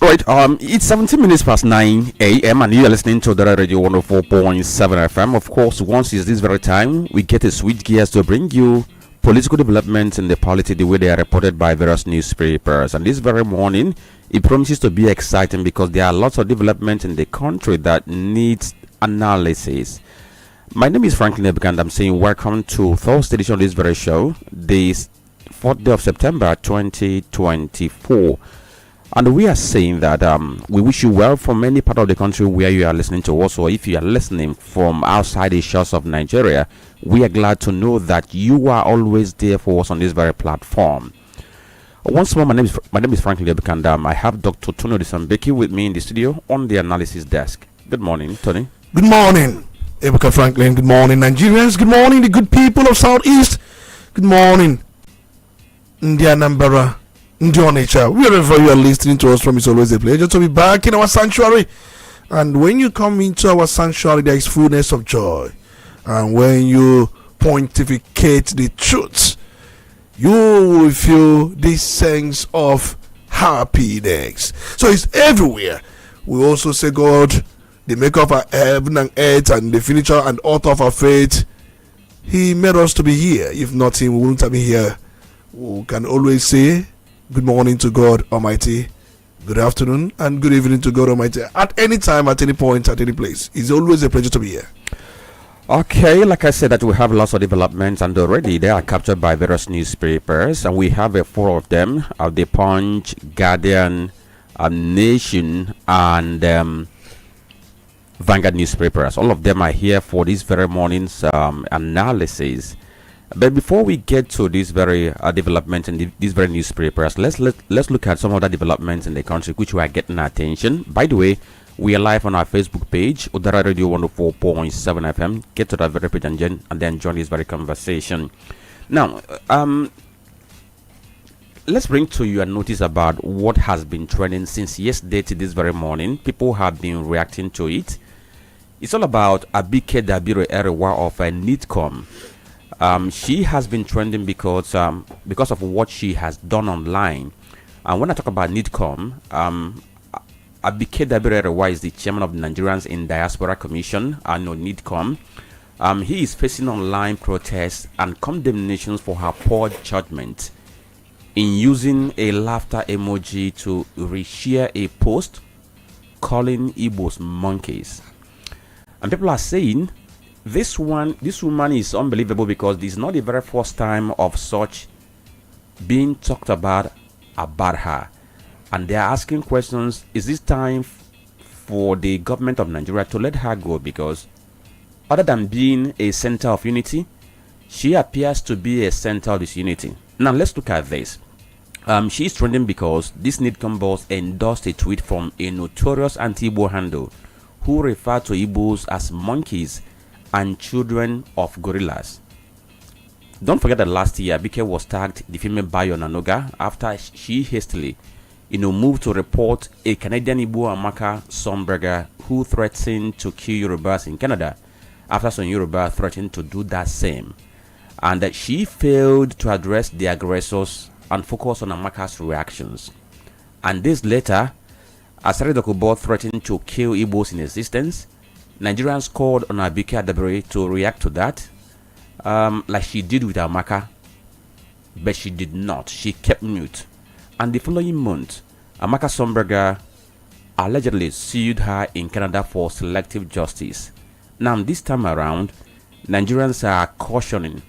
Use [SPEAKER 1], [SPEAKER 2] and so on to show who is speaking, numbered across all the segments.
[SPEAKER 1] Right, it's 17 minutes past 9 a.m. and you are listening to the Radio 104.7 FM. Of course, once it's this very time, we get to switch gears to bring you political developments in the polity the way they are reported by various newspapers. And this very morning, it promises to be exciting because there are lots of developments in the country that needs analysis. My name is Franklin and Ebuka, and I'm saying welcome to Thursday edition of this very show, this 4th day of September 2024. And we are saying that we wish you well from any part of the country where you are listening to us, or if you are listening from outside the shores of Nigeria, we are glad to know that you are always there for us on this very platform. Once more, my name is Franklin and Chisom, and I have Dr. Olisa Mbeki with me in the studio on the analysis desk. Good morning, Tony.
[SPEAKER 2] Good morning, Ebuka Franklin. Good morning, Nigerians. Good morning, the good people of Southeast. Good morning, India Nambara. Onitsha, wherever you are listening to us from, it's always a pleasure to be back in our sanctuary. And when you come into our sanctuary, there is fullness of joy. And when you pontificate the truth, you will feel this sense of happiness. So it's everywhere. We also say, God, the maker of our heaven and earth and the finisher and author of our faith, He made us to be here. If not Him, we wouldn't have been here. We can always say, good morning to God Almighty, good afternoon and good evening to God Almighty at any time, at any point, at any place. It's always a pleasure to be here.
[SPEAKER 1] Okay, like I said, that we have lots of developments, and already they are captured by various newspapers, and we have four of them: the Punch, Guardian, Nation, and Vanguard newspapers. All of them are here for this very morning's analysis. But before we get to this very development in these very newspapers, let's look at some other developments in the country which we are getting attention. By the way, we are live on our Facebook page, Udala Radio 104.7 FM. Get to that very page and then join this very conversation. Now, let's bring to you a notice about what has been trending since yesterday to this very morning. People have been reacting to it. It's all about Abike Dabiro Erewa of NITCOM. She has been trending because of what she has done online. And when I talk about NITCOM, Abike Dabiro Erewa is the chairman of the Nigerians in Diaspora Commission, NITCOM. He is facing online protests and condemnations for her poor judgment in using a laughter emoji to reshare a post calling Igbos monkeys. And people are saying this woman is unbelievable because this is not the very first time of such being talked about her. And they are asking questions, is this time for the government of Nigeria to let her go? Because other than being a center of unity, she appears to be a center of disunity. Now let's look at this. She is trending because this NITCOM boss endorsed a tweet from a notorious anti-Igbo handle who referred to Igbos as monkeys and children of gorillas. Don't forget that last year Abike was tagged the female Bayo Nanoga after she hastily moved to report a Canadian Igbo Amaka Somberger who threatened to kill Yorubas in Canada after some Yoruba threatened to do that same, and that she failed to address the aggressors and focus on Amaka's reactions. And days later, as Dokubo threatened to kill Igbos in existence, Nigerians called on Abike Dabiri to react to that, like she did with Amaka, but she did not. She kept mute. And the following month, Amaka Somberger allegedly sued her in Canada for selective justice. Now, this time around, Nigerians are cautioning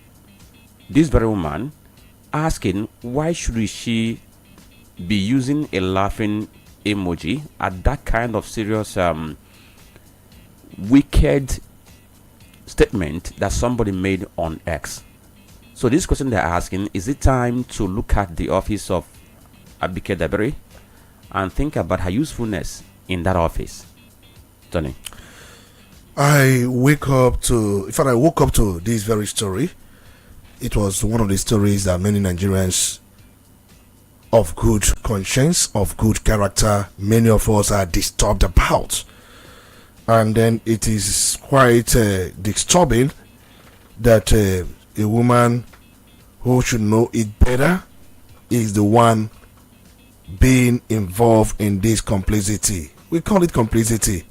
[SPEAKER 1] this very woman, asking why should she be using a laughing emoji at that kind of serious wicked statement that somebody made on X. So this question they're asking, is it time to look at the office of Abike Dabiri and think about her usefulness in that office? Tony.
[SPEAKER 2] I woke up to this very story. It was one of the stories that many Nigerians of good conscience, of good character, many of us are disturbed about. And then it is quite disturbing that a woman who should know it better is the one being involved in this complicity. We call it complicity.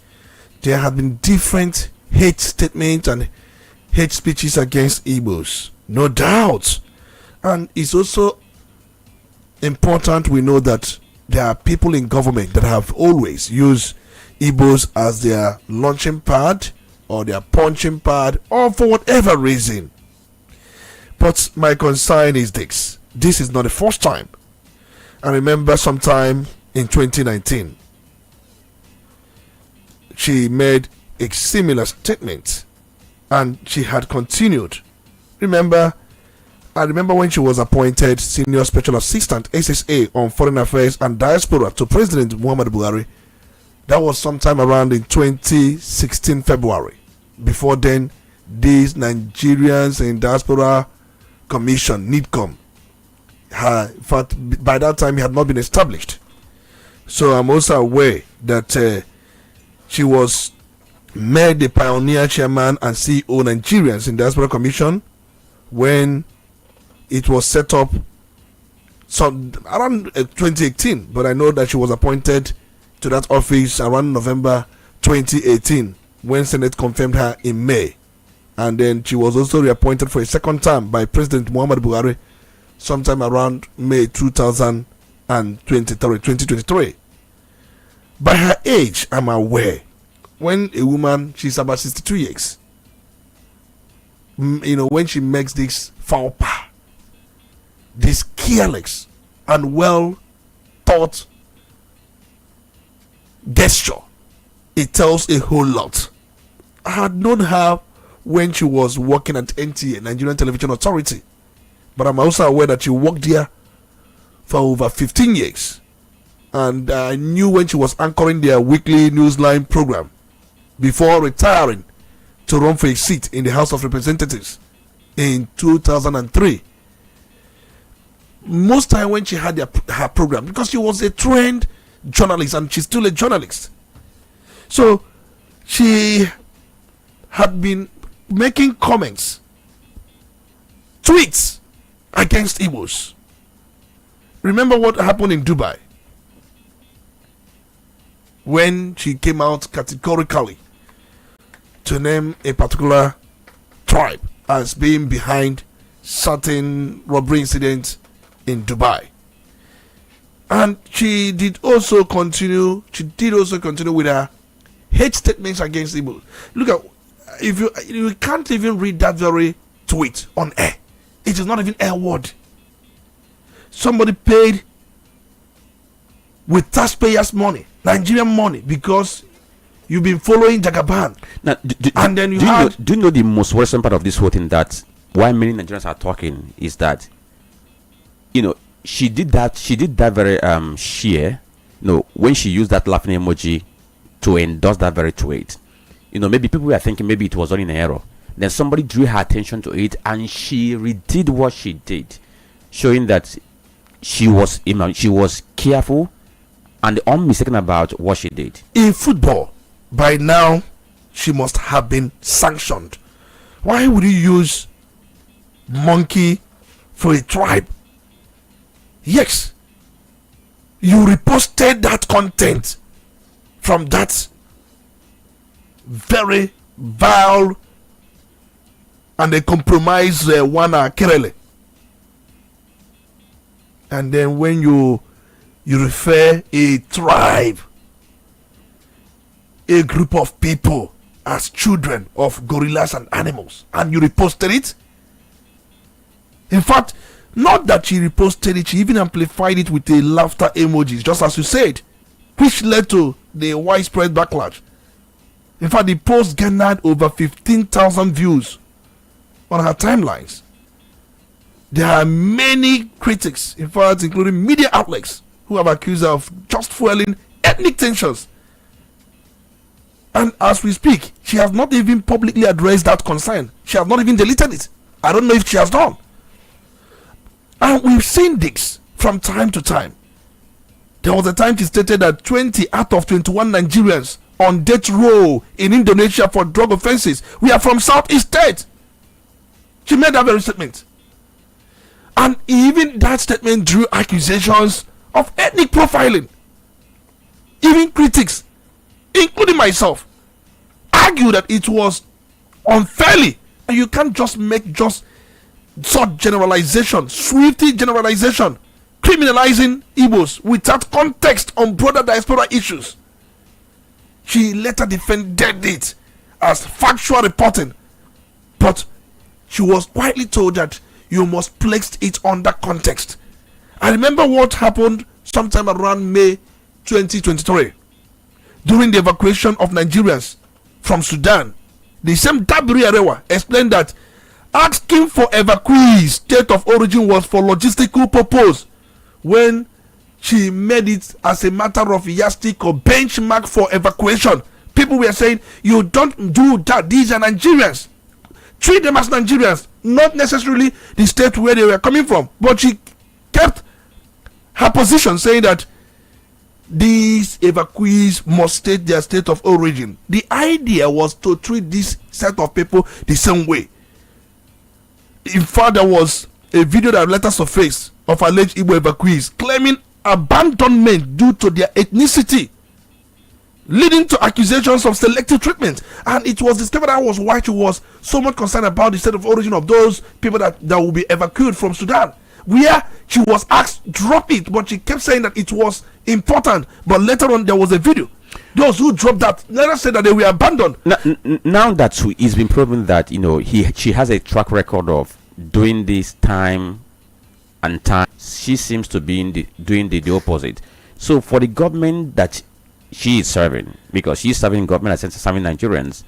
[SPEAKER 2] There have been different hate statements and hate speeches against Igbos, no doubt. And it's also important we know that there are people in government that have always used Igbos as their launching pad or their punching pad or for whatever reason. But my concern is this. This is not the first time. I remember sometime in 2019, she made a similar statement and she had continued. I remember when she was appointed Senior Special Assistant SSA on Foreign Affairs and Diaspora to President Muhammadu Buhari. That was sometime around in 2016 February. Before then, this Nigerians in Diaspora Commission, NIDCOM, in fact, by that time, it had not been established. So I'm also aware that she was made the pioneer chairman and CEO Nigerians in Diaspora Commission when it was set up around 2018. But I know that she was appointed to that office around November 2018 when Senate confirmed her in May. And then she was also reappointed for a second term by President Muhammadu Buhari sometime around May 2023. By her age, I'm aware, when a woman, she's about 62 years, when she makes this foul pas, this careless and well thought gesture, it tells a whole lot. I had known her when she was working at NTA, Nigerian Television Authority, but I'm also aware that she worked there for over 15 years. And I knew when she was anchoring their weekly newsline program before retiring to run for a seat in the House of Representatives in 2003. Most time when she had her program, because she was a trained journalist and she's still a journalist, so she had been making comments, tweets against Igbos. Remember what happened in Dubai when she came out categorically to name a particular tribe as being behind certain robbery incidents in Dubai. And she did also continue with her hate statements against Igbo. Look at, if you can't even read that very tweet on air. It is not even air word. Somebody paid with taxpayers' money, Nigerian money, because you've been following Jagaban. Now,
[SPEAKER 1] do you know the most worrisome part of this whole thing? That why many Nigerians are talking is that, she did that very sheer, when she used that laughing emoji to endorse that very tweet. Maybe people were thinking maybe it was done in error. Then somebody drew her attention to it, and she redid what she did, showing that she was careful and unmistaken about what she did.
[SPEAKER 2] In football, by now, she must have been sanctioned. Why would you use monkey for a tribe? Yes, you reposted that content from that very vile and a compromised Wana Kerele. And then when you refer a tribe, a group of people, as children of gorillas and animals, and you reposted it. In fact, not that she reposted it, she even amplified it with a laughter emojis, just as you said, which led to the widespread backlash. In fact, the post garnered over 15,000 views on her timelines. There are many critics, in fact, including media outlets, who have accused her of just fueling ethnic tensions. And as we speak, she has not even publicly addressed that concern. She has not even deleted it. I don't know if she has done. And we've seen this from time to time. There was a time she stated that 20 out of 21 Nigerians on death row in Indonesia for drug offenses we are from Southeast State. She made that very statement. And even that statement drew accusations of ethnic profiling. Even critics, including myself, argue that it was unfairly, and you can't just make just such generalization, swiftly generalization, criminalizing Igbos without context on broader diaspora issues. She later defended it as factual reporting, but she was quietly told that you must place it under context. I remember what happened sometime around May 2023 during the evacuation of Nigerians from Sudan. The same Dabiri Arewa explained that asking for evacuees state of origin was for logistical purpose, when she made it as a matter of yardstick or benchmark for evacuation. People were saying, you don't do that, these are Nigerians, treat them as Nigerians, not necessarily the state where they were coming from. But she kept her position, saying that these evacuees must state their state of origin. The idea was to treat this set of people the same way. In fact, there was a video that later surfaced of alleged Igbo evacuees claiming abandonment due to their ethnicity, leading to accusations of selective treatment. And it was discovered that was why she was so much concerned about the state of origin of those people that will be evacuated from Sudan, where she was asked drop it, but she kept saying that it was important. But later on there was a video, those who dropped that later said that they were abandoned.
[SPEAKER 1] Now that it's been proven that she has a track record of doing this time and time, she seems to be doing the opposite. So for the government that she is serving, because she's serving government as serving Nigerians,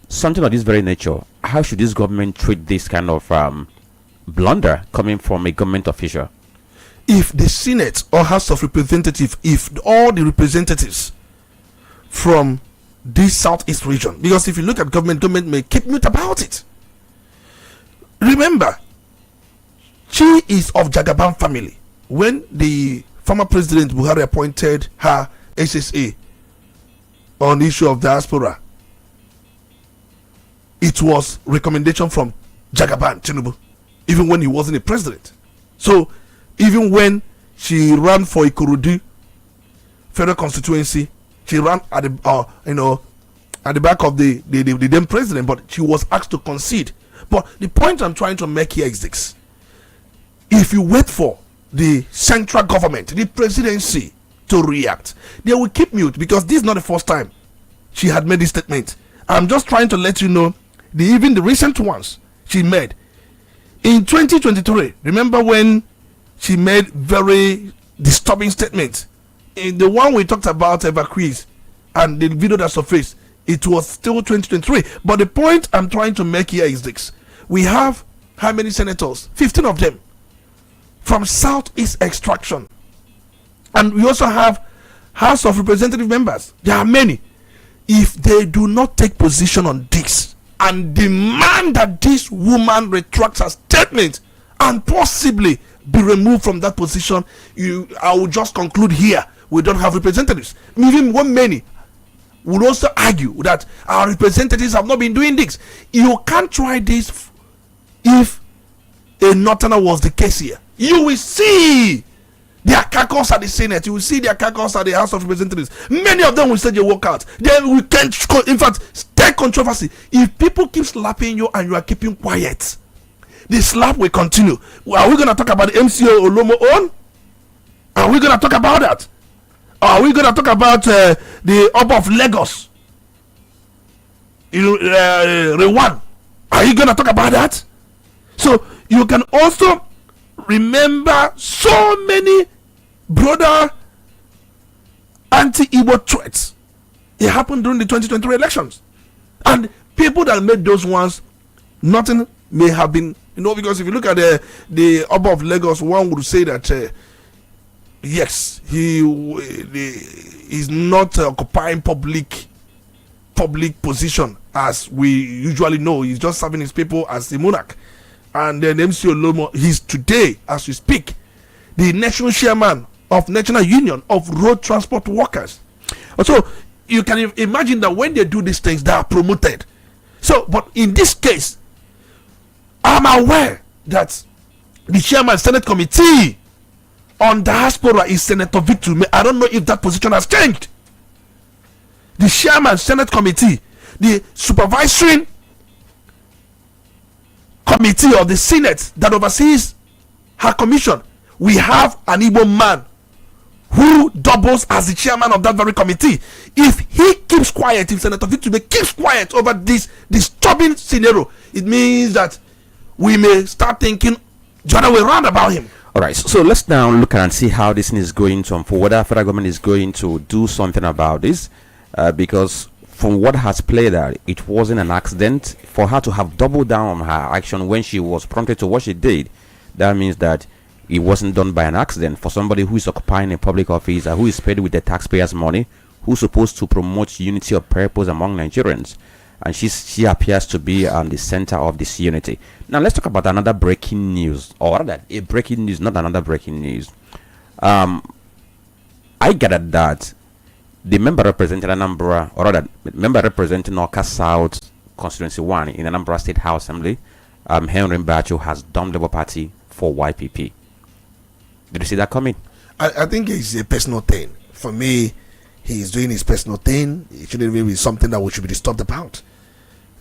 [SPEAKER 1] something of this very nature, how should this government treat this kind of blunder coming from a government official?
[SPEAKER 2] If the Senate or House of Representatives, if all the representatives from this southeast region, because if you look at government may keep mute about it. Remember, she is of Jagaban family. When the former president Buhari appointed her SSA on the issue of diaspora, it was recommendation from Jagaban Tinubu, even when he wasn't a president. So even when she ran for Ikorodu federal constituency, she ran at the at the back of the then president, but she was asked to concede. But the point I'm trying to make here is this: if you wait for the central government, the presidency, to react, they will keep mute, because this is not the first time she had made this statement. I'm just trying to let you know even the recent ones she made in 2023. Remember when she made very disturbing statements? In the one we talked about evacuees and the video that surfaced, it was still 2023. But the point I'm trying to make here is this: we have how many senators? 15 of them from southeast extraction, and we also have House of Representative members. There are many. If they do not take position on this and demand that this woman retracts her statement and possibly be removed from that position, I will just conclude here: we don't have representatives. Even many would also argue that our representatives have not been doing this. You can't try this. If a northerner was the case here, you will see their caucus at the Senate, you will see their caucus at the House of Representatives. Many of them will say they walk out. Then we can't, in fact, stay controversy. If people keep slapping you and you are keeping quiet, the slap will continue. Are we going to talk about the MCO Olomo own? Are we going to talk about that? Are we going to talk about the Oba of Lagos? Rewan? Are you going to talk about that? So you can also remember so many broader anti-Igbo threats. It happened during the 2023 elections, and people that made those ones, nothing may have been, because if you look at the Oba of Lagos, one would say that yes, he is not occupying public position as we usually know. He's just serving his people as the monarch. And then MC Olomo, he's today, as we speak, the national chairman of National Union of Road Transport Workers. So you can imagine that when they do these things, they are promoted. So, but in this case, I'm aware that the chairman Senate Committee on diaspora is Senator Victor. I don't know if that position has changed. The chairman, Senate committee, the supervisory committee of the Senate that oversees her commission, we have an Igbo man who doubles as the chairman of that very committee. If he keeps quiet, if Senator Victor keeps quiet over this disturbing scenario, it means that we may start thinking the other way around about him.
[SPEAKER 1] All right, so let's now look and see how this thing is going to unfold, whether federal government is going to do something about this, because from what has played out, it wasn't an accident for her to have doubled down on her action when she was prompted to what she did. That means that it wasn't done by an accident. For somebody who is occupying a public office, who is paid with the taxpayers' money, who's supposed to promote unity of purpose among Nigerians, and she appears to be the center of this unity. Now let's talk about another breaking news, or rather a breaking news, not another breaking news. I gathered that the member representing Anambra, or rather member representing Awka South Constituency 1 in Anambra State House Assembly, Henry Mbacho, has dumped Labour Party for YPP. Did you see that coming?
[SPEAKER 2] I think it's a personal thing. For me, he's doing his personal thing. It shouldn't even be something that we should be disturbed about.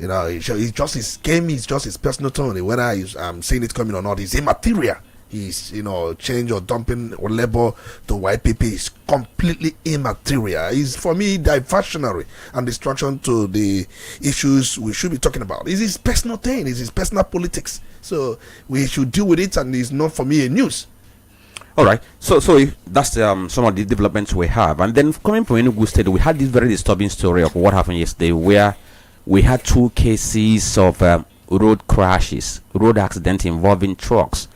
[SPEAKER 2] You know, it's just his game, it's just his personal tone. Whether I'm seeing it coming or not, it's immaterial. He's, change or dumping or labor to YPP is completely immaterial. It's, for me, diversionary and distraction to the issues we should be talking about. It's his personal thing, it's his personal politics. So we should deal with it, and it's not, for me, a news.
[SPEAKER 1] All right, so if that's some of the developments we have. And then coming from Enugu State, we had this very disturbing story of what happened yesterday, where we had 2 cases of road crashes, road accidents involving trucks,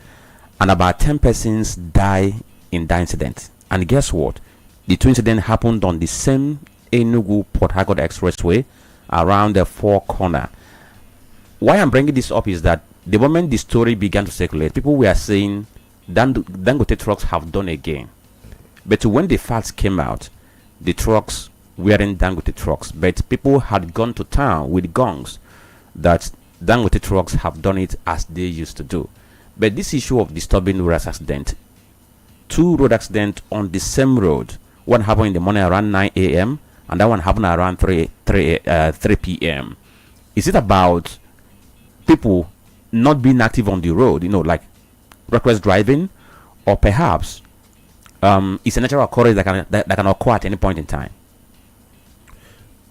[SPEAKER 1] and about 10 persons die in that incident. And guess what? The 2 incidents happened on the same Enugu Port Harcourt Expressway around the 4 corner. Why I'm bringing this up is that the moment the story began to circulate, people were saying Dangote trucks have done again. But when the facts came out, the trucks weren't Dangote trucks, but people had gone to town with gongs that Dangote trucks have done it as they used to do. But this issue of disturbing road accident, 2 road accidents on the same road, one happened in the morning around 9 a.m. and that one happened around 3 p.m. Is it about people not being active on the road, like reckless driving, or perhaps it's a natural occurrence that can occur at any point in time?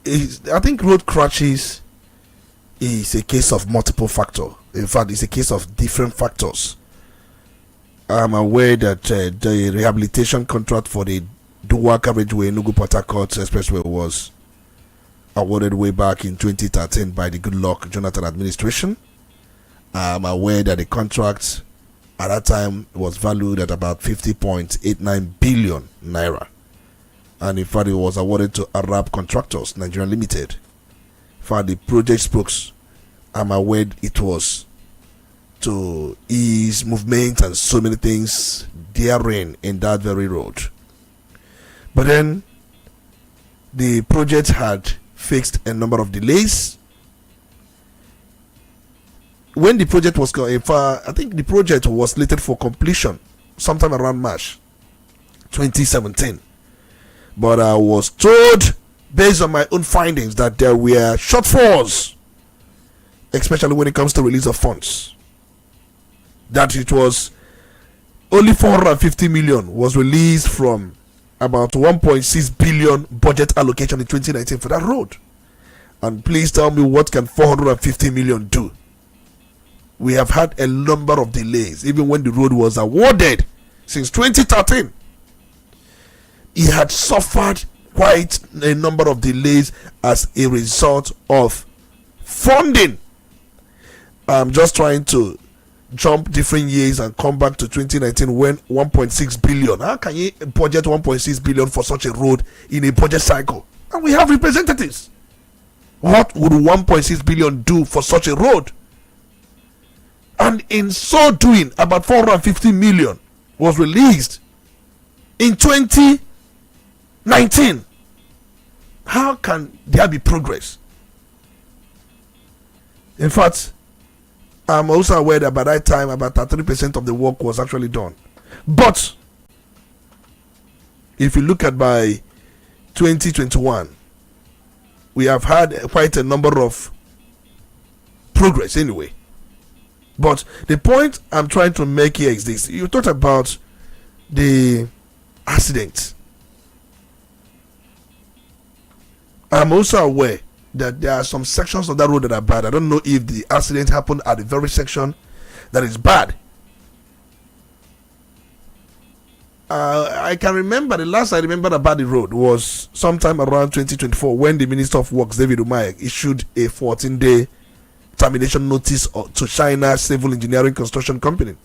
[SPEAKER 2] I think road crashes is a case of multiple factors. In fact, it's a case of different factors. I'm aware that the rehabilitation contract for the dual carriageway Enugu Port Harcourt Expressway was awarded way back in 2013 by the Goodluck Jonathan administration. I'm aware that the contract at that time was valued at about 50.89 billion naira. And in fact, it was awarded to Arab Contractors Nigeria Limited. For the project spokes, I'm aware it was to ease movement and so many things therein in that very road. But then the project had faced a number of delays. When the project was going, I think the project was slated for completion sometime around March 2017. But I was told, based on my own findings, that there were shortfalls, especially when it comes to release of funds. That it was only 450 million was released from about 1.6 billion budget allocation in 2019 for that road. And please tell me, what can 450 million do? We have had a number of delays, even when the road was awarded since 2013. He had suffered quite a number of delays as a result of funding. I'm just trying to jump different years and come back to 2019 when 1.6 billion. How can you budget 1.6 billion for such a road in a budget cycle? And we have representatives. What would 1.6 billion do for such a road? And in so doing, about 450 million was released in 2019. How can there be progress? In fact, I'm also aware that by that time about 33% of the work was actually done. But if you look at by 2021, we have had quite a number of progress anyway. But the point I'm trying to make here is this. You talked about the accident. I'm also aware that there are some sections of that road that are bad. I don't know if the accident happened at the very section that is bad. I can remember, the last I remember about the road was sometime around 2024 when the Minister of Works, David Umahi, issued a 14-day termination notice to China Civil Engineering Construction Company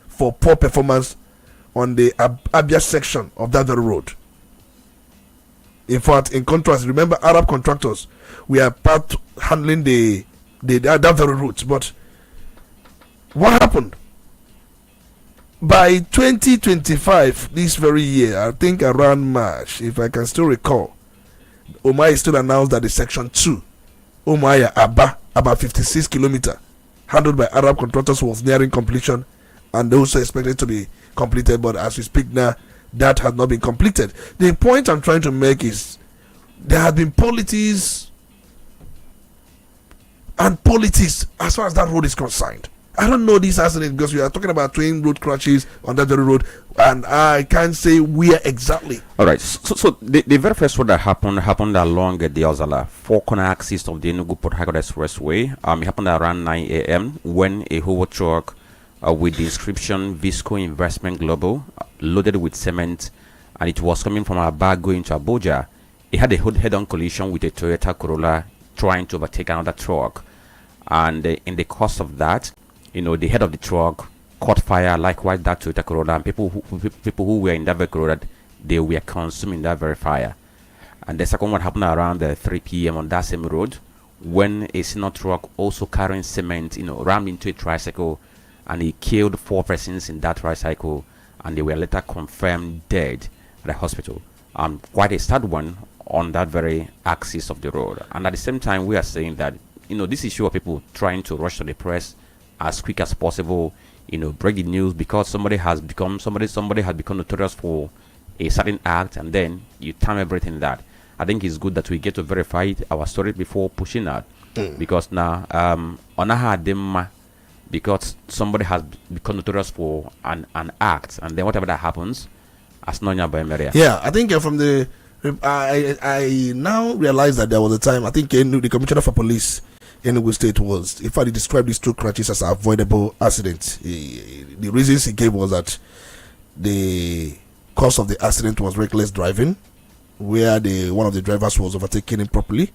[SPEAKER 2] for poor performance on the Abia section of that very road. In fact, in contrast, remember Arab contractors, we are part handling that very route. But what happened? By 2025, this very year, I think around March, if I can still recall, Umahi still announced that the section 2, Umahi Aba, about 56 kilometers, handled by Arab contractors, was nearing completion, and also expected to be completed. But as we speak now, that has not been completed. The point I'm trying to make is there have been politics as far as that road is concerned. I don't know this accident because we are talking about twin road crashes on that very road, and I can't say where exactly.
[SPEAKER 1] All right. So the very first road that happened along the Udala four-corner axis of the Enugu Port Harcourt Expressway. It happened around 9 a.m. when a hover truck with the inscription Visco Investment Global, loaded with cement, and it was coming from Aba going to Abuja. It had a head-on collision with a Toyota Corolla trying to overtake another truck, and in the course of that, the head of the truck caught fire. Likewise, that Toyota Corolla, and people who were in that very Corolla, they were consuming that very fire. And the second one happened around 3 p.m. on that same road when a senior truck also carrying cement, rammed into a tricycle, and he killed 4 persons in that tricycle, and they were later confirmed dead at the hospital. Quite a sad one on that very axis of the road. And at the same time, we are saying that this issue of people trying to rush to the press as quick as possible, break the news because somebody has become notorious for a certain act, and then you time everything that. I think it's good that we get to verify our story before pushing out, because now because somebody has become notorious for an act, and then whatever that happens, as Nonya Baemeria.
[SPEAKER 2] Yeah, I think from the I now realize that there was a time, I think the Commissioner for Police in Enugu State was, in fact, he described these 2 crashes as avoidable accidents. The reasons he gave was that the cause of the accident was reckless driving, where one of the drivers was overtaking improperly,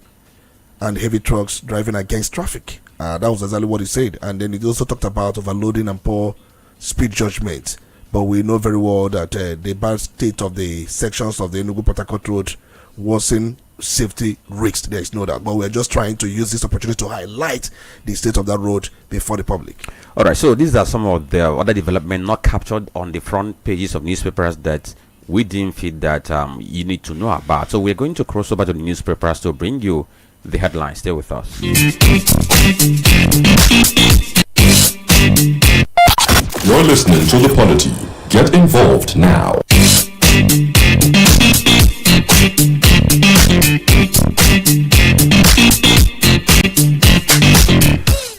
[SPEAKER 2] and heavy trucks driving against traffic. That was exactly what he said. And then he also talked about overloading and poor speed judgment. But we know very well that the bad state of the sections of the Enugu Port Harcourt Road wasn't safety risks. There is no doubt. But we're just trying to use this opportunity to highlight the state of that road before the public. All
[SPEAKER 1] right. So these are some of the other developments not captured on the front pages of newspapers that we deem fit that you need to know about. So we're going to cross over to the newspapers to bring you the headlines. Stay with us.
[SPEAKER 3] You're listening to The Polity. Get involved now.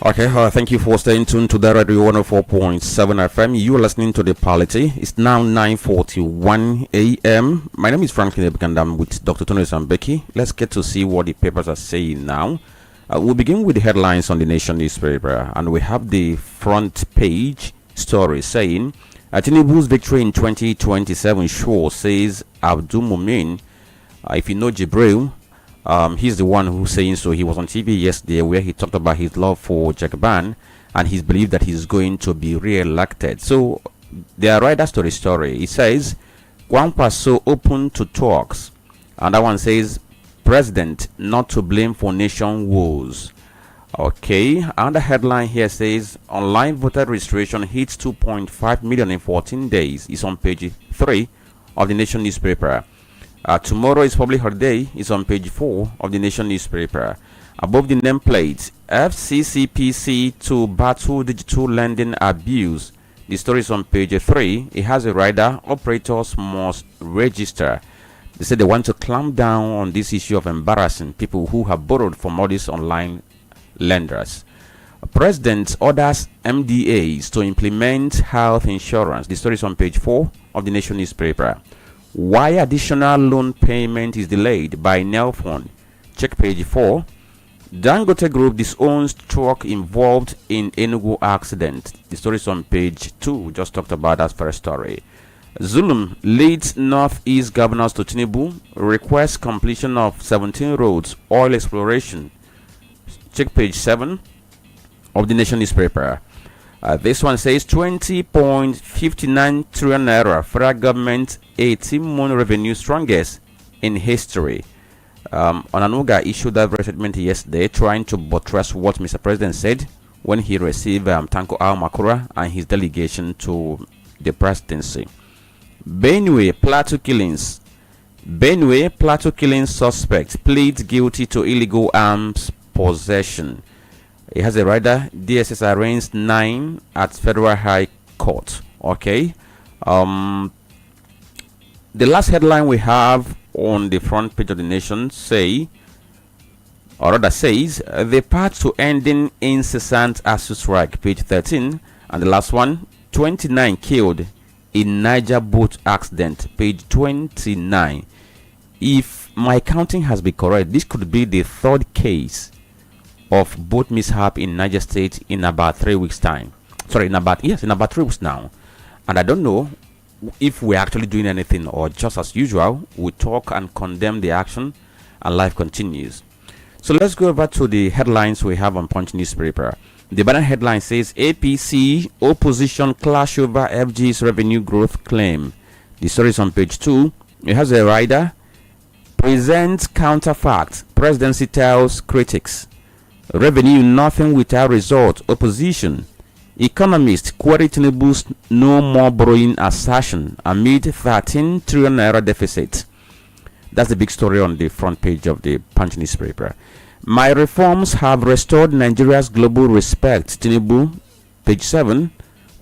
[SPEAKER 1] Okay, thank you for staying tuned to the Radio 104.7 FM. You are listening to The Polity. It's now 9:41 a.m. My name is Franklin and I'm with Dr. Olisa Mbeki. Let's get to see what the papers are saying now. We'll begin with the headlines on the Nation newspaper, and we have the front page story saying Tinubu's victory in 2027 sure, says Abdul Mumin. If you know Jibril, he's the one who's saying so. He was on TV yesterday where he talked about his love for Jagaban and his belief that he's going to be re-elected. So there are writers to the story. He says Kwankwaso open to talks, and that one says president not to blame for nation woes. Okay, and the headline here says online voter registration hits 2.5 million in 14 days. It's on page 3 of the Nation newspaper. Tomorrow is public holiday. It's on page 4 of the Nation newspaper. Above the nameplate, FCCPC to battle digital lending abuse. The story is on page 3. It has a rider, operators must register. They said they want to clamp down on this issue of embarrassing people who have borrowed from all these online lenders. President orders MDAs to implement health insurance. The story is on page 4 of the Nation newspaper. Why additional loan payment is delayed by Nelfon. Check page 4. Dangote Group disowns truck involved in Enugu accident. The story is on page 2. We just talked about that first story. Zulum leads Northeast governors to Tinubu, requests completion of 17 roads, oil exploration. Check page 7 of the Nation newspaper. This one says 20.59 trillion naira federal government 18-month revenue strongest in history. Onanuga issued that very statement yesterday, trying to buttress what Mr. President said when he received Tanko Al Makura and his delegation to the presidency. Benue Plateau killings suspect pleads guilty to illegal arms possession. He has a rider. DSS arraigned 9 at Federal High Court. Okay. The last headline we have on the front page of the Nation says the path to ending incessant ASU strike, page 13, and the last one, 29 killed in Niger boat accident, page 29. If my counting has been correct, this could be the third case of boat mishap in Niger State in about 3 weeks time. In about 3 weeks now. And I don't know if we're actually doing anything or just as usual, we talk and condemn the action and life continues. So let's go over to the headlines we have on Punch newspaper. The banner headline says APC opposition clash over FG's revenue growth claim. The story is on page 2. It has a rider. Presents counterfact. Presidency tells critics. Revenue nothing without result. Opposition. Economist query Tinubu's no more borrowing assertion amid 13 trillion naira deficit. That's the big story on the front page of the Punch newspaper. My reforms have restored Nigeria's global respect. Tinubu, page 7.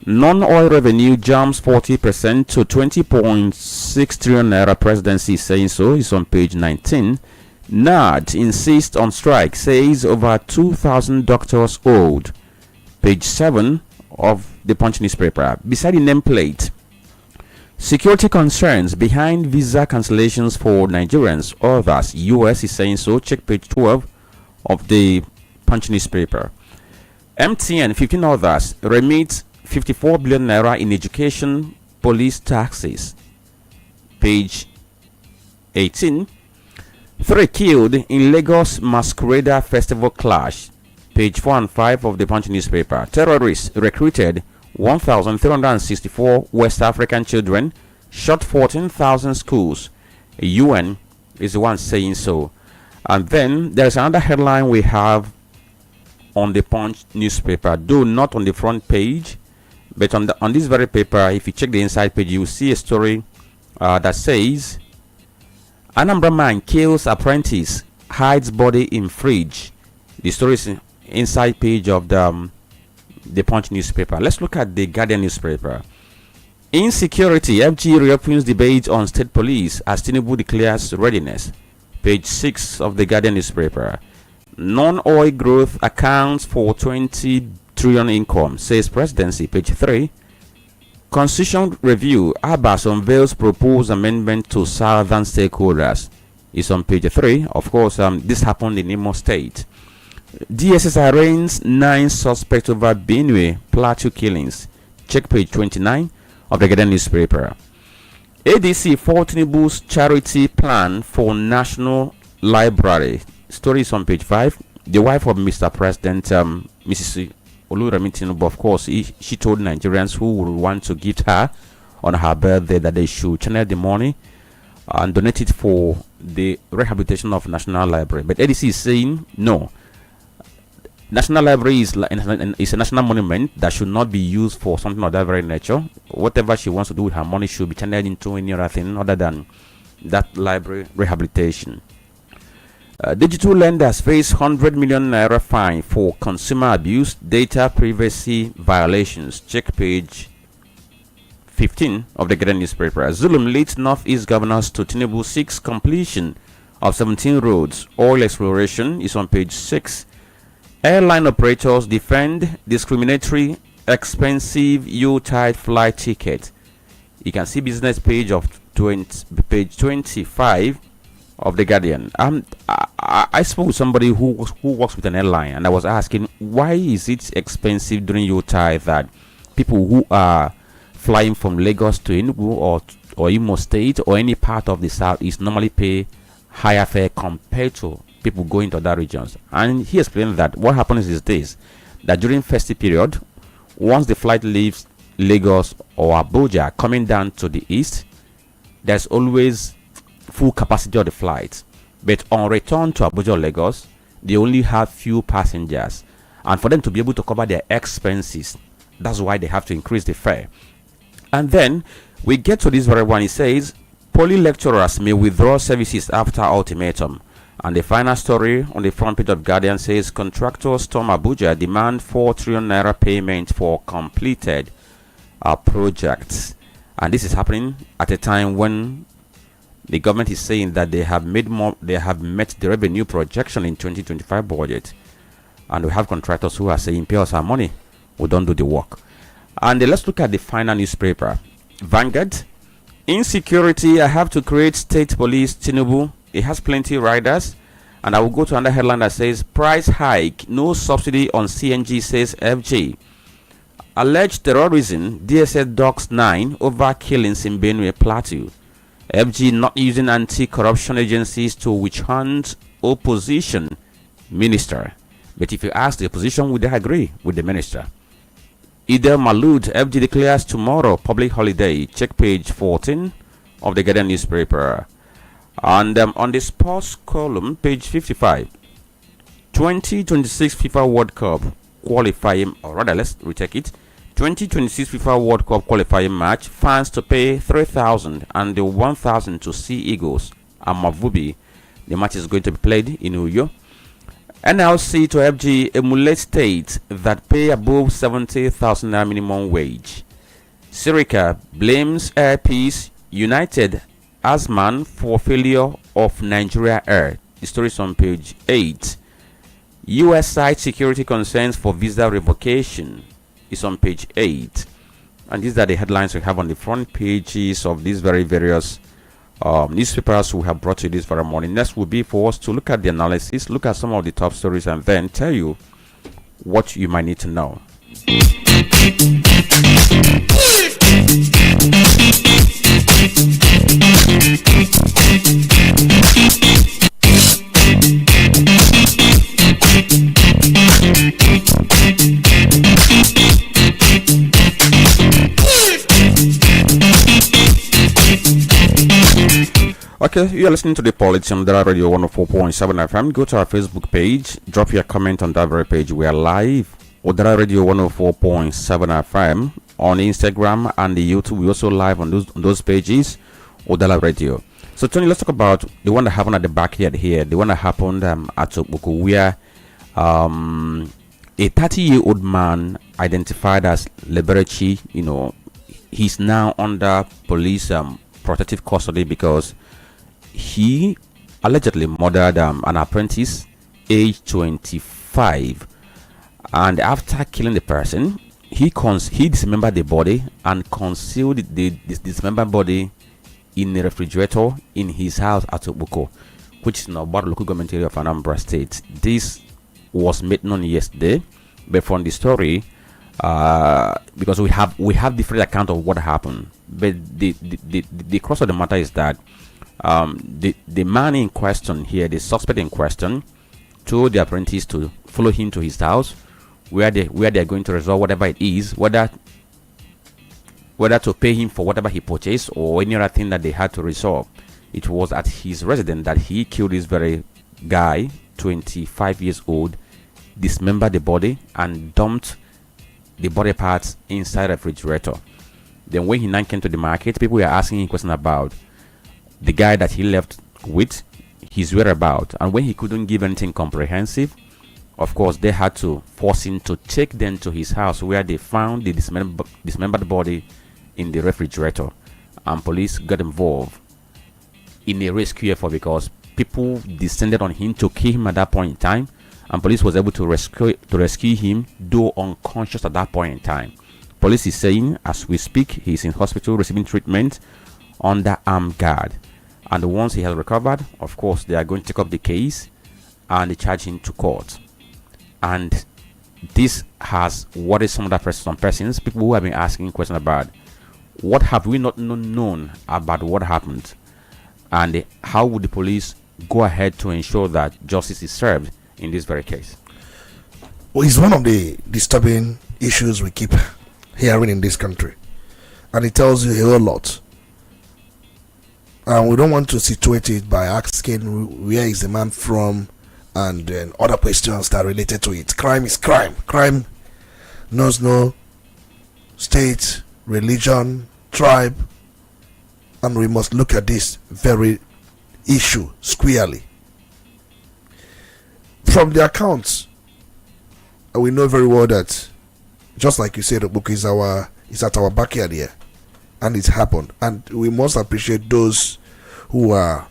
[SPEAKER 1] Non-oil revenue jumps 40% to 20.6 trillion naira. Presidency saying so. It's on page 19. NAD insists on strike, says over 2,000 doctors owed. Page 7 of the Punch newspaper. Beside the nameplate, security concerns behind visa cancellations for Nigerians. Others, US is saying so. Check page 12 of the Punch newspaper. MTN, 15 others, remit 54 billion naira in education police taxes. Page 18. 3 killed in Lagos Masquerader Festival clash. Page 4 and 5 of the Punch newspaper. Terrorists recruited 1,364 West African children, shot 14,000 schools. UN is the one saying so. And then there's another headline we have on the Punch newspaper, though not on the front page, but on this very paper. If you check the inside page, you will see a story that says Anambra man kills apprentice, hides body in fridge. The story is inside page of the Punch newspaper. Let's look at the Guardian newspaper. Insecurity, FG reopens debate on state police as Tinubu declares readiness. Page 6 of the Guardian newspaper. Non-oil growth accounts for 20 trillion income, says presidency. Page 3. Constitution review, Abbas unveils proposed amendment to southern stakeholders. It's on page 3. Of course, this happened in Imo State. DSS arraigns 9 suspects over Benue Plateau killings. Check page 29 of the Guardian newspaper. ADC for Tinubu's charity plan for National Library. Story is on page 5. The wife of Mr. President, Mrs. Oluremi Tinubu, of course, she told Nigerians who would want to gift her on her birthday that they should channel the money and donate it for the rehabilitation of National Library. But ADC is saying no. National Library is a national monument that should not be used for something of that very nature. Whatever she wants to do with her money should be channeled into any other thing other than that library rehabilitation. Digital lenders face 100 million naira fine for consumer abuse, data privacy violations. Check page 15 of the Ghanaian newspaper. Zulum leads Northeast governors to Tinubu 6 completion of 17 roads. Oil exploration is on page 6. Airline operators defend discriminatory expensive U-type flight ticket. You can see business page of page 25 of the Guardian. I spoke with somebody who works with an airline, and I was asking, why is it expensive during U-type that people who are flying from Lagos to Enugu or Imo State or any part of the Southeast normally pay higher fare compared to people going to other regions? And he explained that what happens is this, that during festive period, once the flight leaves Lagos or Abuja coming down to the east, there's always full capacity of the flight, but on return to Abuja or Lagos, they only have few passengers, and for them to be able to cover their expenses, that's why they have to increase the fare. And then we get to this very one. It says poly lecturers may withdraw services after ultimatum. And the final story on the front page of Guardian says contractors storm Abuja, demand 4 trillion naira payment for completed projects. And this is happening at a time when the government is saying that they have met the revenue projection in 2025 budget. And we have contractors who are saying, pay us our money, we don't do the work. And let's look at the final newspaper. Vanguard. Insecurity, I have to create state police. Tinubu, it has plenty riders. And I will go to another headline that says price hike, no subsidy on CNG, says FG. Alleged terrorism, DSS docks 9 over killings in Benue Plateau. FG not using anti-corruption agencies to witch hunt opposition minister. But if you ask the opposition, would they agree with the minister? Idel Malud, FG declares tomorrow public holiday. Check page 14 of the Guardian newspaper. And on the sports column, page 55, 2026 FIFA World Cup qualifying, or rather, let's retake it. 2026 FIFA World Cup qualifying match. Fans to pay 3,000 and the 1,000 to see Eagles and Mavubi. The match is going to be played in Uyo. NLC to FG emulate states that pay above 70,000 minimum wage. Sirica blames Air Peace United Asman for failure of Nigeria Air. The story is on page 8. US side security concerns for visa revocation is on page 8. And these are the headlines we have on the front pages of these very various newspapers we have brought to you this very morning. Next will be for us to look at the analysis, look at some of the top stories, and then tell you what you might need to know. Okay, you are listening to the Polity on Udala Radio 104.7 FM. Go to our Facebook page, drop your comment on that very page. We are live, Udala Radio 104.7 FM on Instagram and the YouTube. We also live on those pages, Udala Radio. So Tony, let's talk about the one that happened at the backyard here, the one that happened at Okbuku, where a 30-year-old man identified as Leberechi, he's now under police protective custody because he allegedly murdered an apprentice age 25, and after killing the person, he dismembered the body and concealed the dismembered body in a refrigerator in his house at Obuko, which is in Obara local government area of Anambra State. This was made known yesterday, but from the story, because we have different account of what happened, but the crux of the matter is that the man in question here, the suspect in question, told the apprentice to follow him to his house, where they are going to resolve whatever it is, whether to pay him for whatever he purchased or any other thing that they had to resolve. It was at his residence that he killed this very guy, 25 years old, dismembered the body and dumped the body parts inside a refrigerator. Then when he now came to the market, people were asking him questions about the guy that he left with, his whereabouts, and when he couldn't give anything comprehensive, of course they had to force him to take them to his house, where they found the dismembered body in the refrigerator, and police got involved in a rescue effort because people descended on him to kill him at that point in time, and police was able to rescue him, though unconscious at that point in time. Police is saying, as we speak, he's in hospital receiving treatment under armed guard. And once he has recovered, of course, they are going to take up the case and charge him to court. And this has worried some persons, people who have been asking questions about what have we not known about what happened, and how would the police go ahead to ensure that justice is served in this very case.
[SPEAKER 2] Well, it's one of the disturbing issues we keep hearing in this country, and it tells you a whole lot. And we don't want to situate it by asking where is the man from and then other questions that are related to it. Crime is crime. Crime knows no state, religion, tribe, and we must look at this very issue squarely. From the accounts, we know very well that, just like you said, the book is at our backyard here, and it's happened. And we must appreciate those who are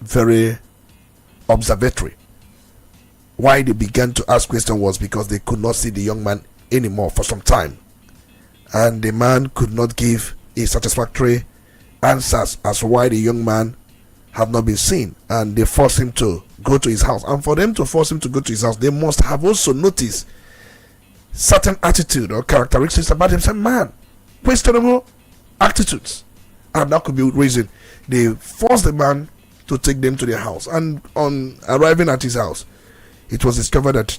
[SPEAKER 2] very observatory. Why they began to ask questions was because they could not see the young man anymore for some time, and the man could not give a satisfactory answers as to why the young man had not been seen, and they forced him to go to his house. And for them to force him to go to his house, they must have also noticed certain attitude or characteristics about himself. Man, questionable attitudes, and that could be reason they forced the man to take them to their house. And on arriving at his house, it was discovered that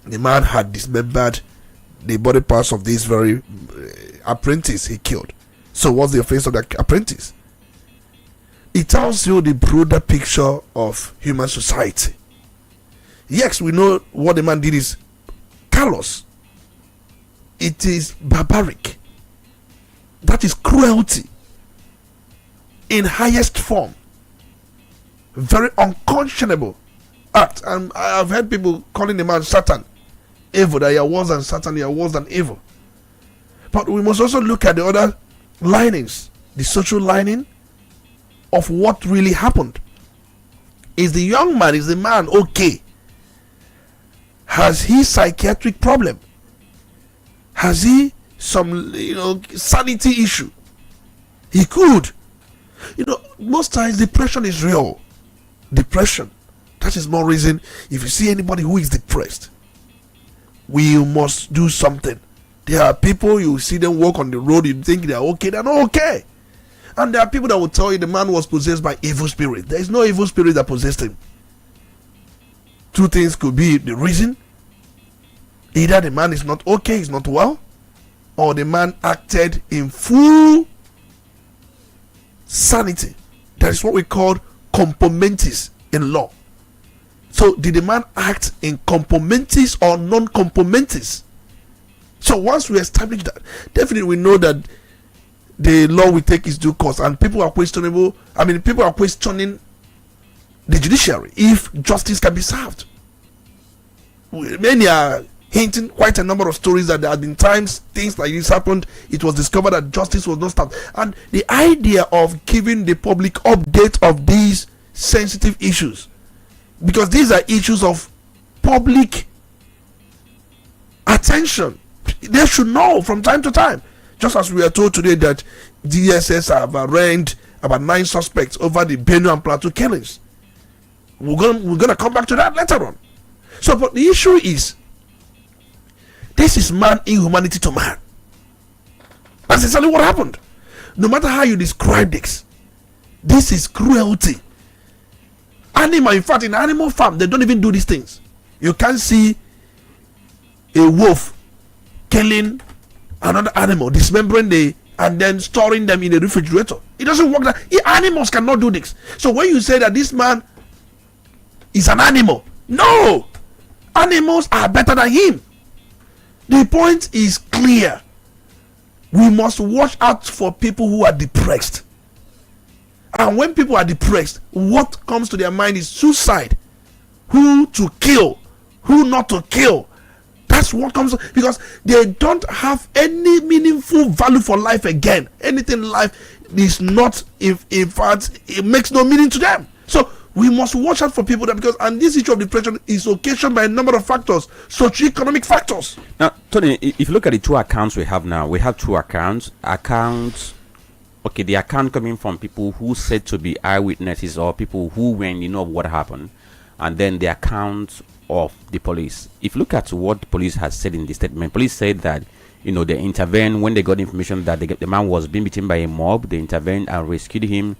[SPEAKER 2] the man had dismembered the body parts of this very apprentice he killed. So what's the offense of that apprentice? It tells you the broader picture of human society. Yes, we know what the man did is callous. It is barbaric. That is cruelty in highest form. Very unconscionable act. And I have heard people calling the man Satan. Evil, that you are worse than Satan, you are worse than evil. But we must also look at the other linings, the social lining of what really happened. Is the young man, is the man okay? Has he psychiatric problem? Has he some sanity issue? He could. Most times depression is real. Depression. That is more reason, if you see anybody who is depressed, we must do something. There are people, you see them walk on the road, you think they are okay, they're not okay. And there are people that will tell you the man was possessed by evil spirit. There is no evil spirit that possessed him. Two things could be the reason. Either the man is not okay, he's not well, or the man acted in full sanity. That is what we call compomentis in law. So did the man act in compomentis or non-compomentis? So once we establish that, definitely we know that the law will take its due course, and people are questioning the judiciary if justice can be served. Many are hinting quite a number of stories that there have been times things like this happened. It was discovered that justice was not served, and the idea of giving the public update of these sensitive issues, because these are issues of public attention, they should know from time to time. Just as we are told today that DSS have arraigned about 9 suspects over the Benue and Plateau killings. We're gonna come back to that later on. So, but the issue is, this is man inhumanity to man. That's exactly what happened. No matter how you describe this is cruelty. In fact, in animal farm, they don't even do these things. You can't see a wolf killing another animal, dismembering and then storing them in a refrigerator. It doesn't work that. Animals cannot do this. So when you say that this man is an animal, no, animals are better than him. The point is clear. We must watch out for people who are depressed. And when people are depressed, what comes to their mind is suicide. Who to kill, who not to kill. That's what comes, because they don't have any meaningful value for life again. Anything in life is not, if in fact, it makes no meaning to them. So we must watch out for people that, because, and this issue of depression is occasioned by a number of factors, socio-economic factors.
[SPEAKER 1] Now, Tony, if you look at the two accounts we have now, we have two accounts. Okay, the account coming from people who said to be eyewitnesses or people who were in the know of what happened, and then the account of the police. If you look at what the police has said in the statement, police said that, they intervened when they got information that the man was being beaten by a mob. They intervened and rescued him,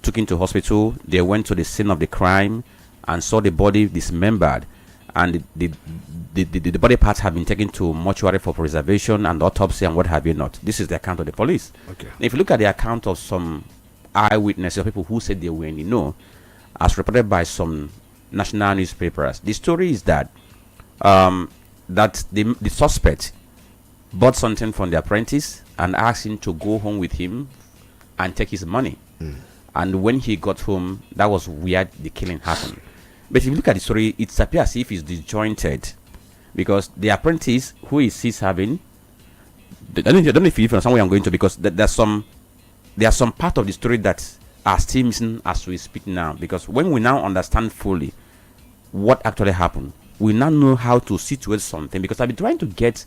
[SPEAKER 1] took him to hospital. They went to the scene of the crime and saw the body dismembered, and the body parts have been taken to mortuary for preservation and autopsy and what have you not. This is the account of the police.
[SPEAKER 2] Okay.
[SPEAKER 1] If you look at the account of some eyewitnesses, people who said they were in the know, as reported by some national newspapers, the story is that the suspect bought something from the apprentice and asked him to go home with him and take his money. And when he got home, that was where the killing happened. But if you look at the story, it appears as if it's disjointed, because the apprentice who is sees having, I don't know if you understand where I'm going to, because there's some part of the story that are still missing as we speak now. Because when we now understand fully what actually happened, we now know how to situate something. Because I've been trying to get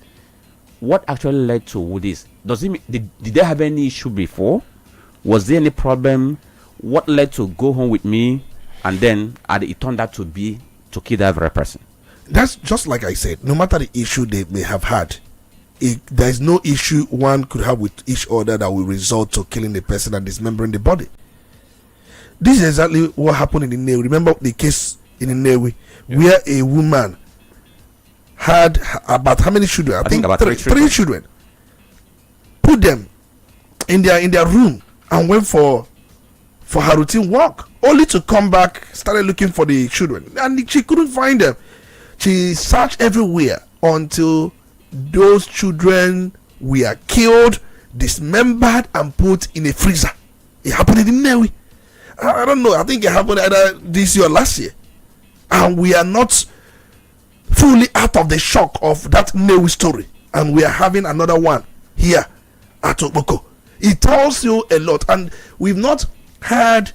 [SPEAKER 1] what actually led to this. Does it mean, did they have any issue before? Was there any problem? What led to go home with me, and then it turned out to be to kill that very person?
[SPEAKER 2] That's just like I said. No matter the issue they may have had, there is no issue one could have with each other that will result to killing the person and dismembering the body. This is exactly what happened in the Nnewi. Remember the case in the Nnewi, where a woman had about how many children? I think about three children. Put them in their room and went for her routine walk, only to come back, started looking for the children, and she couldn't find them. She searched everywhere until those children were killed, dismembered, and put in a freezer. It happened in Nnewi. I don't know. I think it happened either this year or last year, and we are not fully out of the shock of that Nnewi story, and we are having another one here at Okpoko. It tells you a lot, and we've not had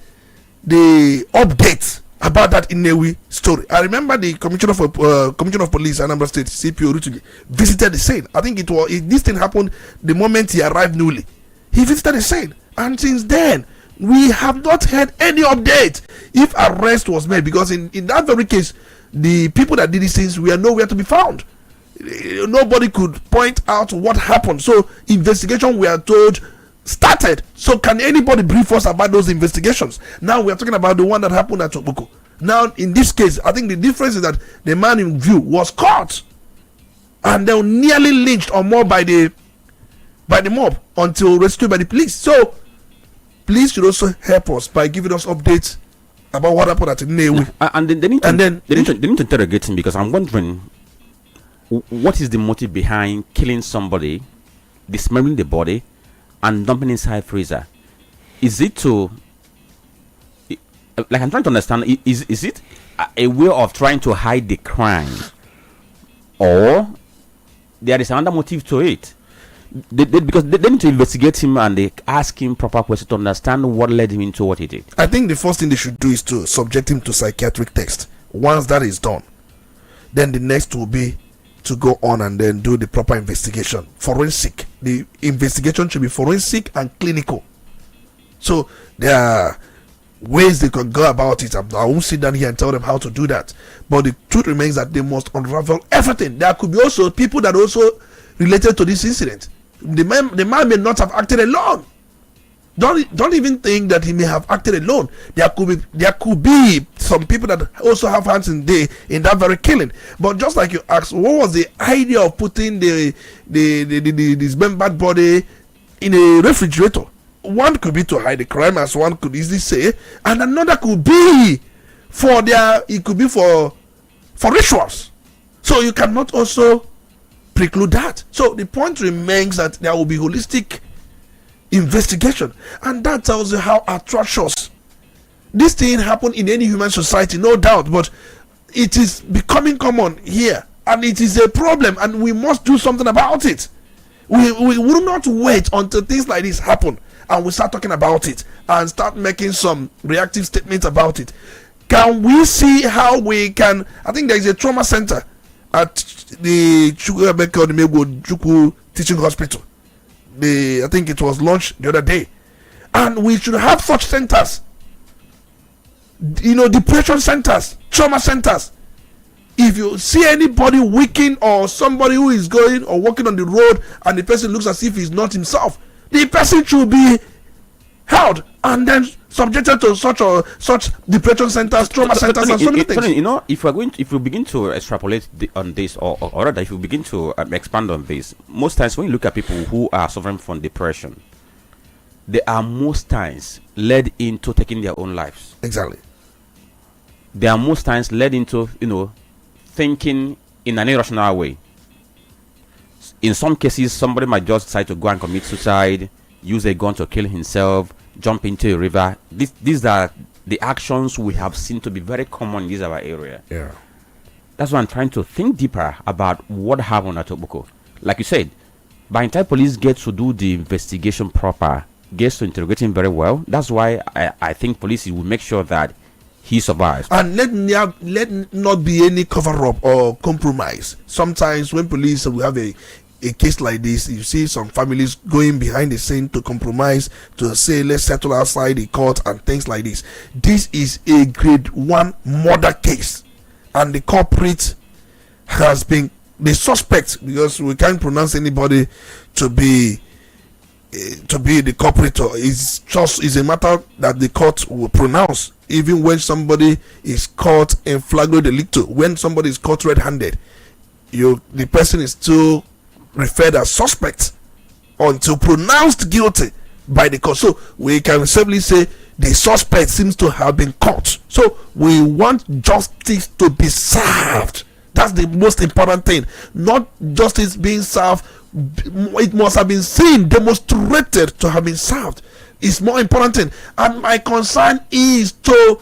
[SPEAKER 2] the updates about that Nnewi story. I remember the commissioner of police, Anambra State, CPO Rutugi, visited the scene. I think this thing happened the moment he arrived newly. He visited the scene, and since then we have not had any update if arrest was made, because in that very case, the people that did these things were nowhere to be found. Nobody could point out what happened. So investigation, we are told, started. So can anybody brief us about those investigations? Now we are talking about the one that happened at Okpoko. Now in this case, I think the difference is that the man in view was caught, and they were nearly lynched or more by the mob until rescued by the police. So police should also help us by giving us updates about what happened at Nnewi.
[SPEAKER 1] And they need to interrogate him, because I'm wondering what is the motive behind killing somebody, dismembering the body, and dumping inside freezer. Is it to, like, I'm trying to understand, is it a way of trying to hide the crime, or there is another motive to it? Because they need to investigate him and they ask him proper questions to understand what led him into what he did.
[SPEAKER 2] I think the first thing they should do is to subject him to psychiatric test. Once that is done, then the next will be to go on and then do the proper investigation. Forensic. The investigation should be forensic and clinical. So there are ways they can go about it. I won't sit down here and tell them how to do that. But the truth remains that they must unravel everything. There could be also people that also related to this incident. The man may not have acted alone. Don't even think that he may have acted alone. There could be some people that also have hands in that very killing. But just like you asked, what was the idea of putting the dismembered body in a refrigerator? One could be to hide the crime, as one could easily say, and another could be for rituals. So you cannot also preclude that. So the point remains that there will be holistic investigation, and that tells you how atrocious this thing happened in any human society, no doubt. But it is becoming common here and it is a problem, and we must do something about it. We will not wait until things like this happen and we start talking about it and start making some reactive statements about it. Can we see how we can? I think there is a trauma center at the Chukwu Teaching Hospital. I think it was launched the other day, and we should have such centers. Depression centers, trauma centers. If you see anybody weakening or somebody who is going or walking on the road and the person looks as if he's not himself, the person should be held and then subjected to such depression centers, trauma centers, and so many things.
[SPEAKER 1] If we begin to extrapolate on this, or rather, if we begin to expand on this, most times when you look at people who are suffering from depression, they are most times led into taking their own lives.
[SPEAKER 2] Exactly.
[SPEAKER 1] They are most times led into thinking in an irrational way. In some cases, somebody might just decide to go and commit suicide, use a gun to kill himself, jump into a river. These are the actions we have seen to be very common in this our area.
[SPEAKER 2] Yeah.
[SPEAKER 1] That's why I'm trying to think deeper about what happened at Obuko. Like you said, by the time police get to do the investigation proper, gets to interrogate him very well, that's why I think police will make sure that he survives.
[SPEAKER 2] And let not be any cover up or compromise. Sometimes when police will have a case like this, you see some families going behind the scene to compromise, to say let's settle outside the court and things like this. This is a grade 1 murder case, and the culprit has been the suspect, because we can't pronounce anybody to be the culprit. Is a matter that the court will pronounce. Even when somebody is caught in flagrant delicto, when somebody is caught red-handed, the person is still referred as suspect until pronounced guilty by the court. So we can safely say the suspect seems to have been caught. So we want justice to be served. That's the most important thing. Not justice being served, it must have been seen, demonstrated to have been served. It's more important thing. And my concern is to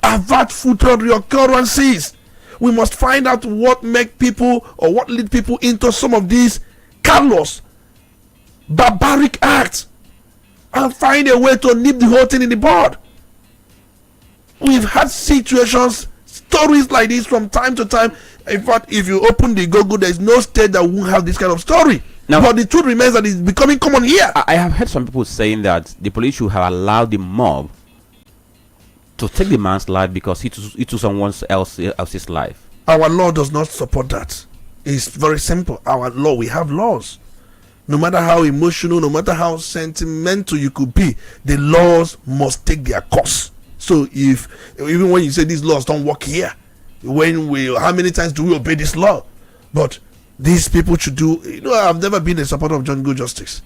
[SPEAKER 2] avert future reoccurrences. We must find out what make people, or what lead people into some of these callous, barbaric acts, and find a way to nip the whole thing in the bud. We've had situations, stories like this from time to time. In fact, if you open the Google, there's no state that won't have this kind of story. Now, but the truth remains that it's becoming common here.
[SPEAKER 1] I have heard some people saying that the police should have allowed the mob to take the man's life because he took someone else's life.
[SPEAKER 2] Our law does not support that. It's very simple. Our law, we have laws. No matter how emotional, no matter how sentimental you could be, the laws must take their course. So even when you say these laws don't work here, how many times do we obey this law? But these people should do. I've never been a supporter of John Good Justice.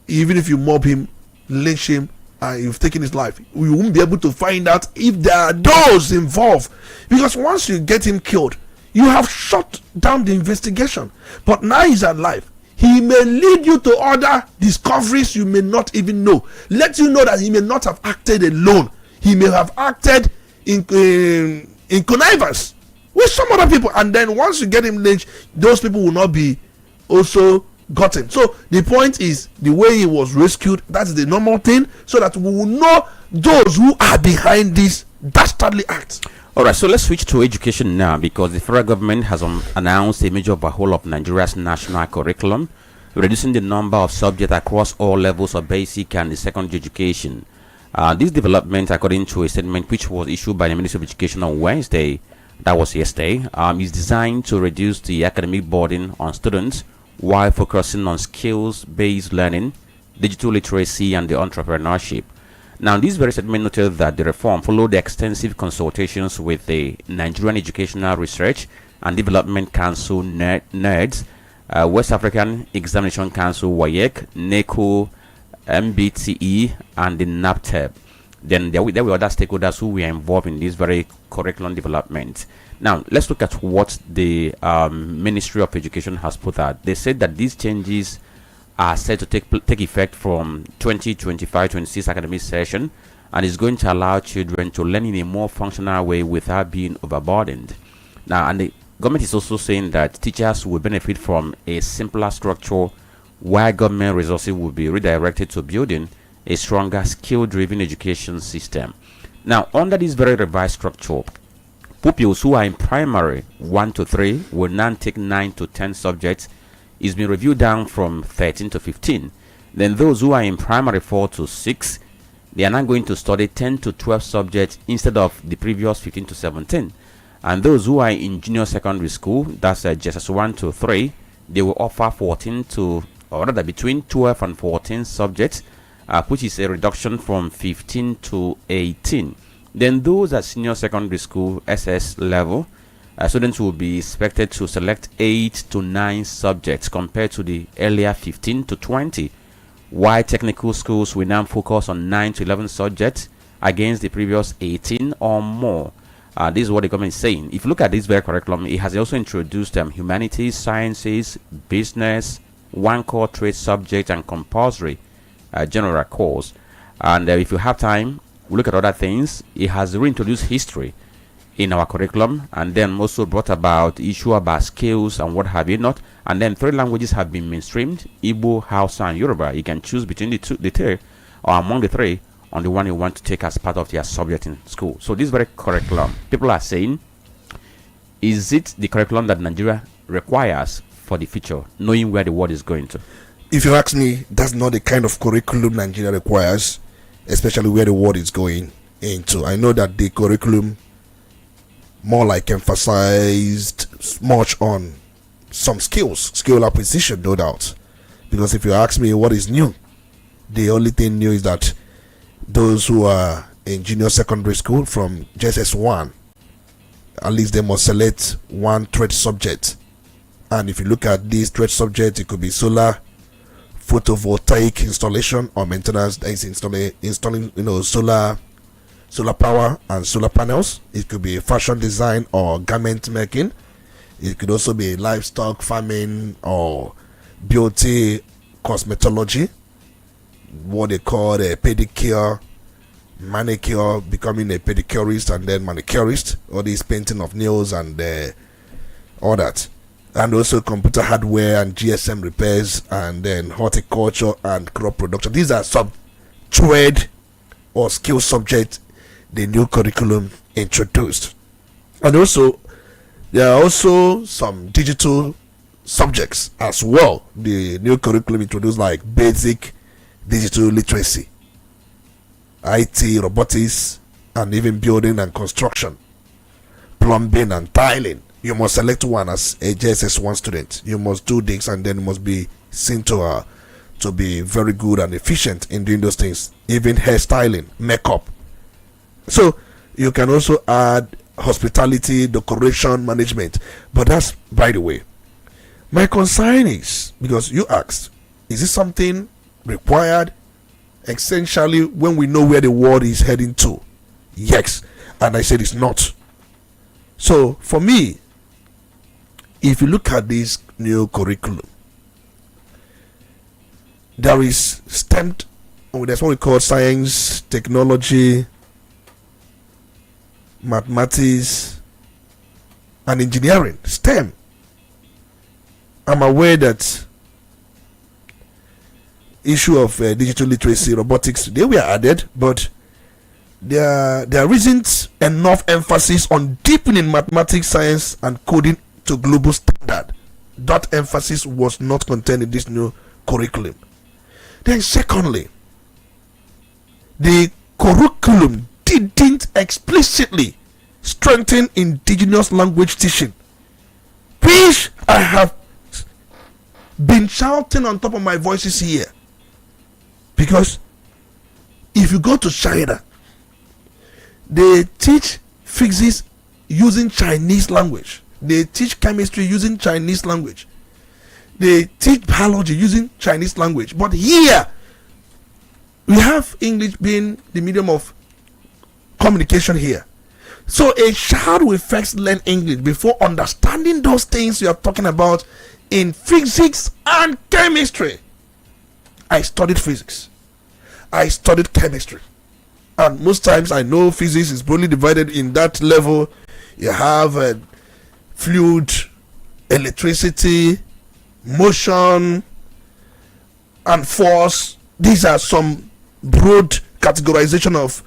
[SPEAKER 2] Even if you mob him, lynch him, and you've taken his life, we won't be able to find out if there are those involved. Because once you get him killed, you have shut down the investigation. But now he's alive. He may lead you to other discoveries you may not even know. Let you know that he may not have acted alone. He may have acted in connivance with some other people, and then once you get him lynched, those people will not be also gotten. So the point is, the way he was rescued, that's the normal thing, so that we will know those who are behind this dastardly act.
[SPEAKER 1] All right, so let's switch to education now, because the federal government has announced a major overhaul of Nigeria's national curriculum, reducing the number of subjects across all levels of basic and secondary education. This development, according to a statement which was issued by the Ministry of Education on Wednesday, that was yesterday, is designed to reduce the academic burden on students while focusing on skills-based learning, digital literacy, and the entrepreneurship. Now, this very statement noted that the reform followed the extensive consultations with the Nigerian Educational Research and Development Council, NERDS, West African Examination Council, WAEC, NECO, MBTE, and the NAPTEP. Then there were other stakeholders who were involved in this very curriculum development. Now, let's look at what the Ministry of Education has put out. They said that these changes are set to take effect from 2025-26 academic session, and is going to allow children to learn in a more functional way without being overburdened. Now, and Government is also saying that teachers will benefit from a simpler structure, while government resources will be redirected to building a stronger skill-driven education system. Now, under this very revised structure, pupils who are in primary 1 to 3 will now take 9 to 10 subjects. It's been reviewed down from 13 to 15. Then those who are in primary 4 to 6, they are now going to study 10 to 12 subjects instead of the previous 15 to 17. And those who are in junior secondary school, that's JSS 1 to 3, they will offer 14 to, or rather between 12 and 14 subjects, which is a reduction from 15 to 18. Then those at senior secondary school SS level, students will be expected to select 8 to 9 subjects compared to the earlier 15 to 20. While technical schools will now focus on 9 to 11 subjects against the previous 18 or more. This is what the government is saying. If you look at this very curriculum, it has also introduced humanities, sciences, business, one core trade subject, and compulsory general course. And if you have time, we look at other things. It has reintroduced history in our curriculum, and then also brought about issue about skills and what have you not. And then 3 languages have been mainstreamed: Igbo, Hausa, and Yoruba. You can choose between the 3, or among the 3, on the one you want to take as part of your subject in school. So this very curriculum, people are saying, is it the curriculum that Nigeria requires for the future, knowing where the world is going to?
[SPEAKER 2] If you ask me, that's not the kind of curriculum Nigeria requires, especially where the world is going into. I know that the curriculum more like emphasized much on some skill acquisition, no doubt. Because if you ask me what is new, the only thing new is that those who are in junior secondary school from JSS 1, at least they must select one trade subject. And if you look at these trade subjects, it could be solar photovoltaic installation or maintenance, that is installing solar power and solar panels. It could be fashion design or garment making. It could also be livestock farming or beauty cosmetology, what they call a pedicure, manicure, becoming a pedicurist and then manicurist, all this painting of nails and all that. And also computer hardware and GSM repairs, and then horticulture and crop production. These are some trade or skill subjects the new curriculum introduced. And also there are also some digital subjects as well. The new curriculum introduced, like basic digital literacy, IT, robotics, and even building and construction, plumbing and tiling. You must select one as a JSS 1 student. You must do this, and then you must be seen to be very good and efficient in doing those things. Even hairstyling, makeup. So you can also add hospitality, decoration management. But that's by the way. My concern is, because you asked, is this something required essentially when we know where the world is heading to? Yes. And I said it's not. So for me, if you look at this new curriculum, there is STEM, there's what we call science, technology, mathematics, and engineering, STEM. I'm aware that issue of digital literacy, robotics, they were added, but there isn't enough emphasis on deepening mathematics, science, and coding to global standard. That emphasis was not contained in this new curriculum. Then secondly, the curriculum didn't explicitly strengthen indigenous language teaching, which I have been shouting on top of my voices here. Because if you go to China, they teach physics using Chinese language. They teach chemistry using Chinese language. They teach biology using Chinese language. But here, we have English being the medium of communication here. So a child will first learn English before understanding those things you are talking about in physics and chemistry. I studied physics. I studied chemistry. And most times I know physics is broadly divided in that level. You have fluid, electricity, motion, and force. These are some broad categorization of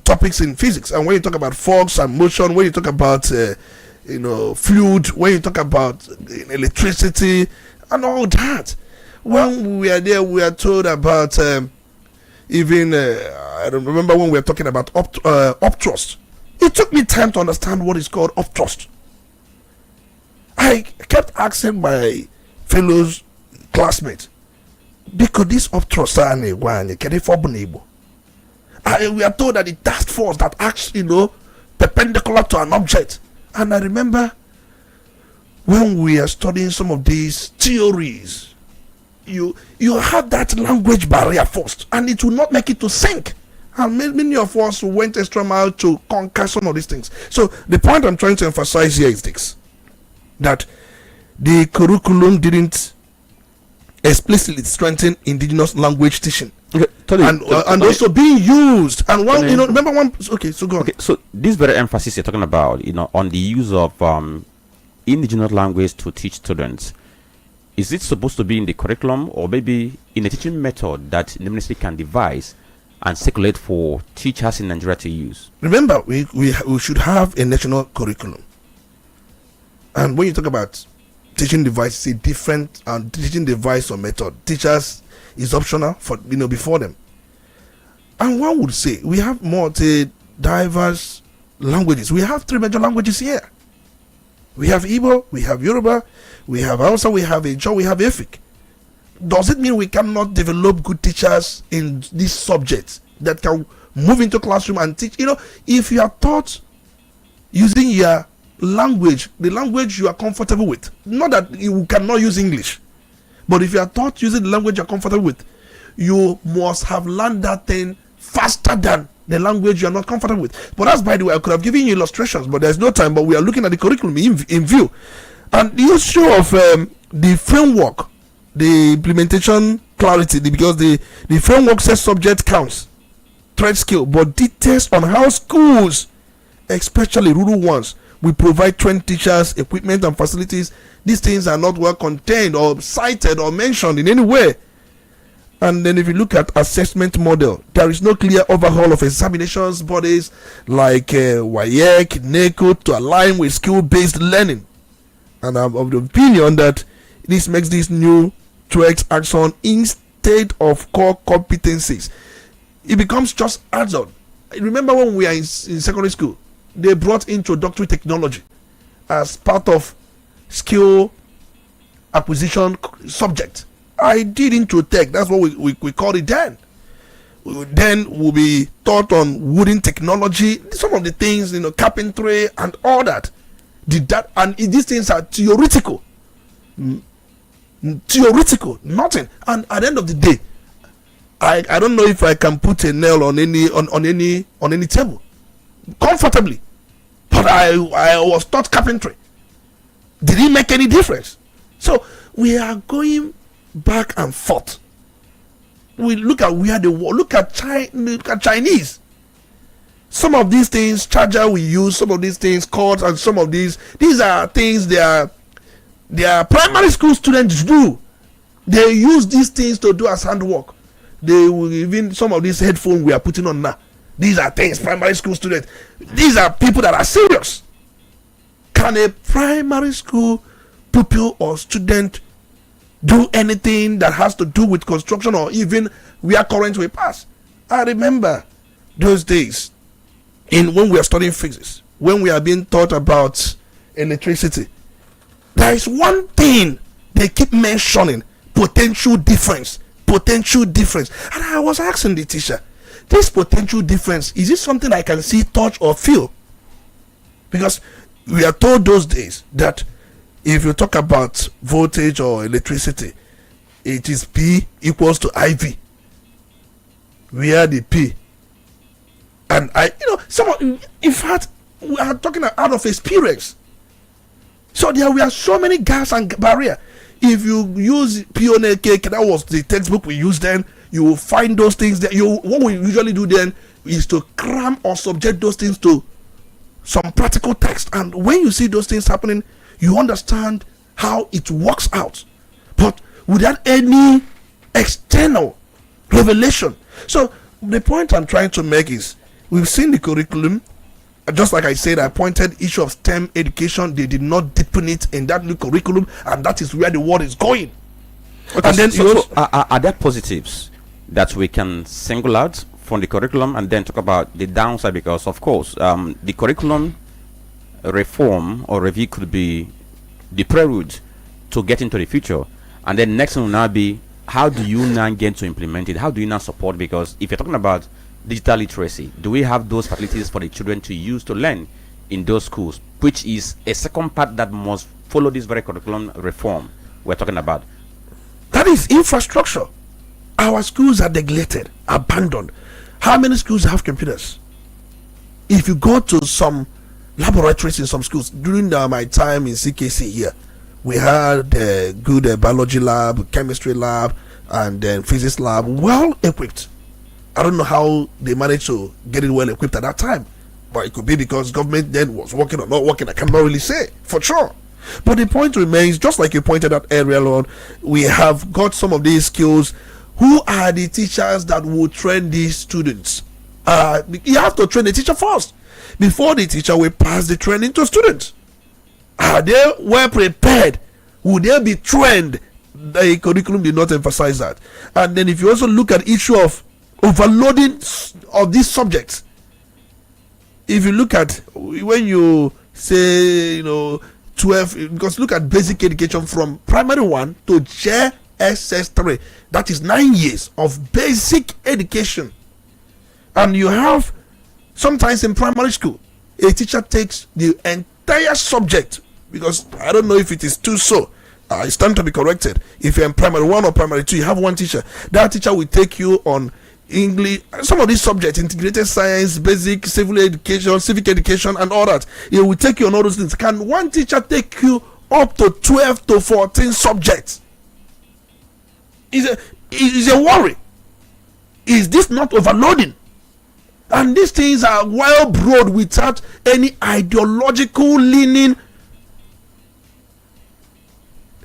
[SPEAKER 2] topics in physics. And when you talk about force and motion, when you talk about fluid, when you talk about electricity and all that, when we are there, we are told about I remember when we were talking about upthrust. It took me time to understand what is called upthrust. I kept asking my fellow classmates, because this upthrust we are told that the thrust force that acts perpendicular to an object. And I remember when we are studying some of these theories, you have that language barrier first, and it will not make it to sink. And many of us went extra mile to conquer some of these things. So the point I'm trying to emphasize here is this: that the curriculum didn't explicitly strengthen indigenous language teaching.
[SPEAKER 1] Okay,
[SPEAKER 2] and also being used. And one, remember one. Okay, so go on.
[SPEAKER 1] Okay, so this very emphasis you're talking about, on the use of indigenous language to teach students. Is it supposed to be in the curriculum, or maybe in a teaching method that the ministry can devise and circulate for teachers in Nigeria to use?
[SPEAKER 2] Remember, we should have a national curriculum. And when you talk about teaching device, it's a different teaching device or method. Teachers is optional for before them. And one would say we have diverse languages. We have 3 major languages here. We have Igbo, we have Yoruba, we have Hausa, we have Ijaw, we have Efik. Does it mean we cannot develop good teachers in these subjects that can move into classroom and teach? If you are taught using your language, the language you are comfortable with, not that you cannot use English, but if you are taught using the language you are comfortable with, you must have learned that thing faster than the language you are not comfortable with. But that's, by the way, I could have given you illustrations, but there's no time. But we are looking at the curriculum in view, and the issue of the framework, the implementation clarity, because the framework says subject counts, thread skill, but details on how schools, especially rural ones, we provide trained teachers, equipment, and facilities. These things are not well contained or cited or mentioned in any way. And then if you look at assessment model, there is no clear overhaul of examinations bodies like WAEC, decode to align with skill-based learning. And I'm of the opinion that this makes this new tracks action instead of core competencies. It becomes just add-on. Remember when we are in secondary school, they brought introductory technology as part of skill acquisition subject. I did intro tech, that's what we called it then. Then we'll be taught on wooden technology, some of the things, carpentry and all that. And these things are theoretical. Theoretical, nothing. And at the end of the day, I don't know if I can put a nail on any table comfortably. But I was taught carpentry. Did it make any difference? So we are going back and forth. We look at where the war. Look at Chinese. Some of these things, charger we use. Some of these things, cords, and some of these are things their primary school students do. They use these things to do as handwork. They will even some of these headphones we are putting on now. These are things primary school students. These are people that are serious. Can a primary school pupil or student do anything that has to do with construction or even where current will pass? I remember those days when we are studying physics, when we are being taught about electricity. There is one thing they keep mentioning: potential difference. And I was asking the teacher, this potential difference, is it something I can see, touch, or feel? Because we are told those days that if you talk about voltage or electricity, it is P equals to IV. Where the P and I, in fact, we are talking out of experience. So there were so many gaps and barrier. If you use PONK, that was the textbook we used then, you will find those things that what we usually do then is to cram or subject those things to some practical text. And when you see those things happening, you understand how it works out, but without any external revelation. So the point I'm trying to make is, we've seen the curriculum. Just like I said, I pointed issue of STEM education. They did not deepen it in that new curriculum, and that is where the world is going.
[SPEAKER 1] Okay,
[SPEAKER 2] and then
[SPEAKER 1] are there positives that we can single out from the curriculum and then talk about the downside? Because of course, the curriculum reform or review could be the prelude to get into the future, and then next one will now be, how do you now get to implement it? How do you now support? Because if you're talking about digital literacy, do we have those facilities for the children to use to learn in those schools, which is a second part that must follow this very curriculum reform we're talking about?
[SPEAKER 2] That is infrastructure. Our schools are neglected, abandoned. How many schools have computers? If you go to some laboratories in some schools, during my time in CKC here, we had a good biology lab, chemistry lab, and then physics lab, well equipped. I don't know how they managed to get it well equipped at that time, but it could be because government then was working or not working. I cannot really say for sure. But the point remains, just like you pointed out earlier on, we have got some of these skills. Who are the teachers that will train these students? You have to train the teacher first before the teacher will pass the training to students. Are they well prepared? Will they be trained? The curriculum did not emphasize that. And then if you also look at issue of overloading of these subjects, if you look at when you say 12, because look at basic education from primary 1 to JSS3, that is 9 years of basic education. And you have sometimes in primary school a teacher takes the entire subject, because I don't know if it is too so. It's time to be corrected. If you're in primary 1 or primary 2, you have one teacher. That teacher will take you on English, some of these subjects, integrated science, basic civil education, civic education, and all that. It will take you on all those things. Can one teacher take you up to 12 to 14 subjects? Is a worry. Is this not overloading? And these things are well broad without any ideological leaning.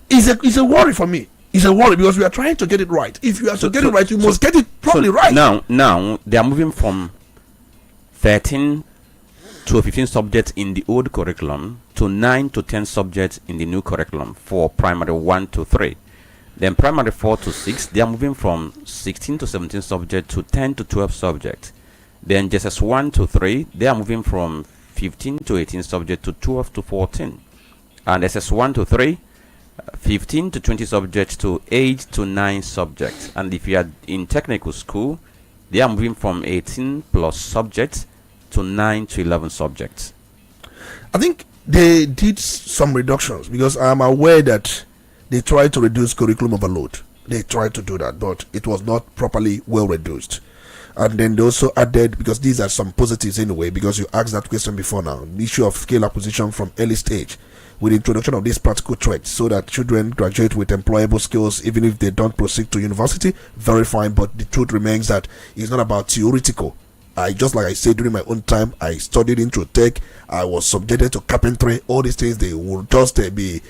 [SPEAKER 2] It's a worry for me. It's a worry because we are trying to get it right. If you are to get it right, you must get it properly right.
[SPEAKER 1] Now they are moving from 13 to 15 subjects in the old curriculum to 9 to 10 subjects in the new curriculum for primary 1 to 3. Then primary 4 to 6, they are moving from 16 to 17 subjects to 10 to 12 subjects. Then JSS 1 to 3, they are moving from 15 to 18 subjects to 12 to 14. And SS 1 to 3, 15 to 20 subjects to 8 to 9 subjects. And if you are in technical school, they are moving from 18 plus subjects to 9 to 11 subjects.
[SPEAKER 2] I think they did some reductions because I am aware that they tried to reduce curriculum overload. They tried to do that, but it was not properly well reduced. And then they also added, because these are some positives anyway, because you asked that question before now, the issue of skill acquisition from early stage with the introduction of these practical traits so that children graduate with employable skills even if they don't proceed to university. Very fine, but the truth remains that it's not about theoretical. Just like I said, during my own time, I studied intro tech, I was subjected to carpentry, all these things. They will just be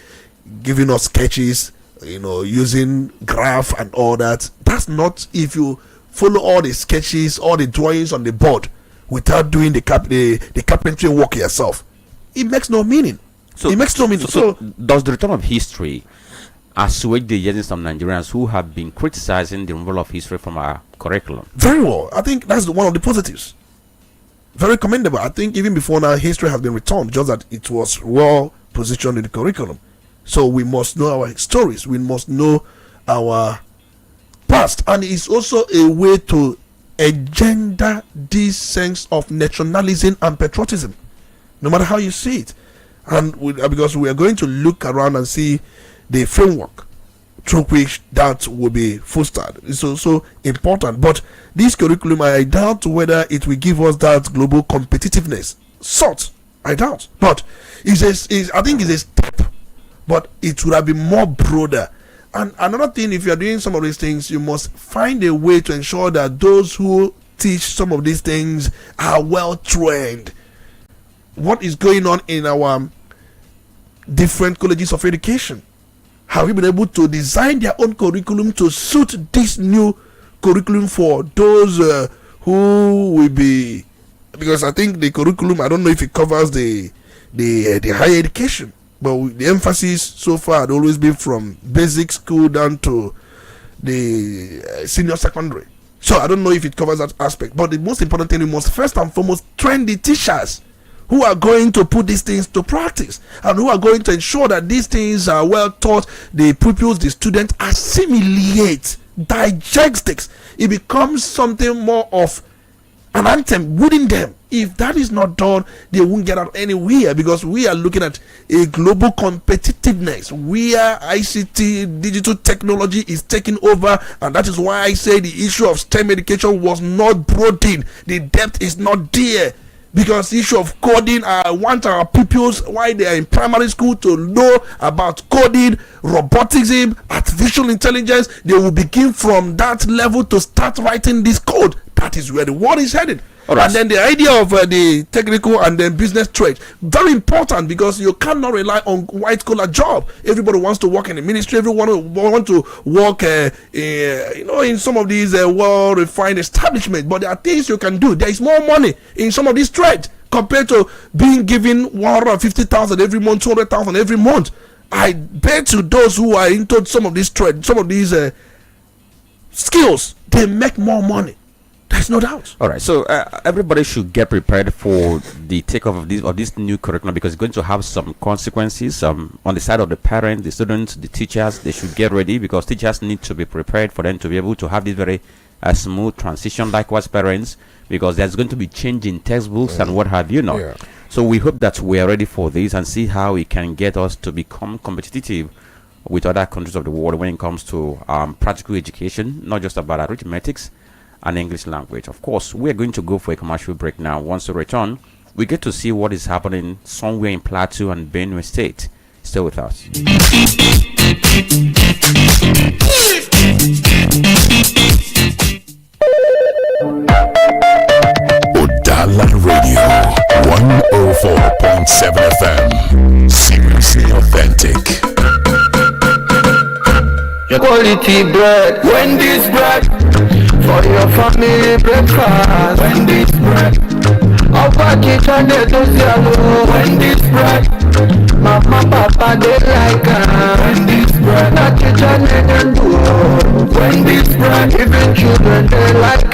[SPEAKER 2] giving us sketches, using graph and all that. That's not, if you follow all the sketches, all the drawings on the board without doing the carpentry work yourself, it makes no meaning. So does the return of history assuage the yearnings of Nigerians who have been criticizing the removal of history from our curriculum? Very well. I think that's one of the positives. Very commendable. I think even before now, history has been returned, just that it was well positioned in the curriculum. So we must know our stories. We must know our past. And it's also a way to engender this sense of nationalism and patriotism, no matter how you see it. And because we are going to look around and see the framework through which that will be fostered. It's also important. But this curriculum, I doubt whether it will give us that global competitiveness. I doubt. But I think it's a step. But it would have been more broader. And another thing, if you are doing some of these things, you must find a way to ensure that those who teach some of these things are well trained. what is going on in our different colleges of education. Have you been able to design their own curriculum to suit this new curriculum for those who will be? Because I think the curriculum, I don't know if it covers the higher education, but the emphasis so far had always been from basic school down to the senior secondary. So I don't know if it covers that aspect. But the most important thing, we must first and foremost train the teachers who are going to put these things to practice and who are going to ensure that these things are well taught. The pupils, the students assimilate, digest it. It becomes something more of an anthem within them. If that is not done, they won't get out anywhere, because we are looking at a global competitiveness where ICT, digital technology, is taking over. And that is why I say the issue of STEM education was not brought in. The depth is not there. Because the issue of coding, I want our pupils, while they are in primary school, to know about coding, robotics, artificial intelligence. They will begin from that level to start writing this code. That is where the world is headed. Right. And then the idea of the technical and then business trade, very important, because you cannot rely on white collar job. Everybody wants to work in the ministry. Everyone wants to work, in some of these well refined establishments. But there are things you can do. There is more money in some of these trades compared to being given 150,000 every month, 200,000 every month. I bet to those who are into some of these trades, some of these skills, they make more money. There's no doubt.
[SPEAKER 1] All right, so everybody should get prepared for the takeoff of this new curriculum, because it's going to have some consequences on the side of the parents, the students, the teachers. They should get ready, because teachers need to be prepared for them to be able to have this very smooth transition. Likewise, parents, because there's going to be change in textbooks and what have you not. Yeah. So we hope that we are ready for this and see how it can get us to become competitive with other countries of the world when it comes to practical education, not just about arithmetics and English language. Of course, we're going to go for a commercial break now. Once we return, we get to see what is happening somewhere in Plateau and Benue State. Stay with us.
[SPEAKER 3] Udala Radio 104.7 FM. Seriously authentic.
[SPEAKER 4] Your quality bread, Wendy's bread. For your family breakfast, Wendy's bread. Upper kitchen they do yellow, Wendy's bread. Mama, papa they like Wendy's bread. Not kitchen they don't do Wendy's bread. Even children they like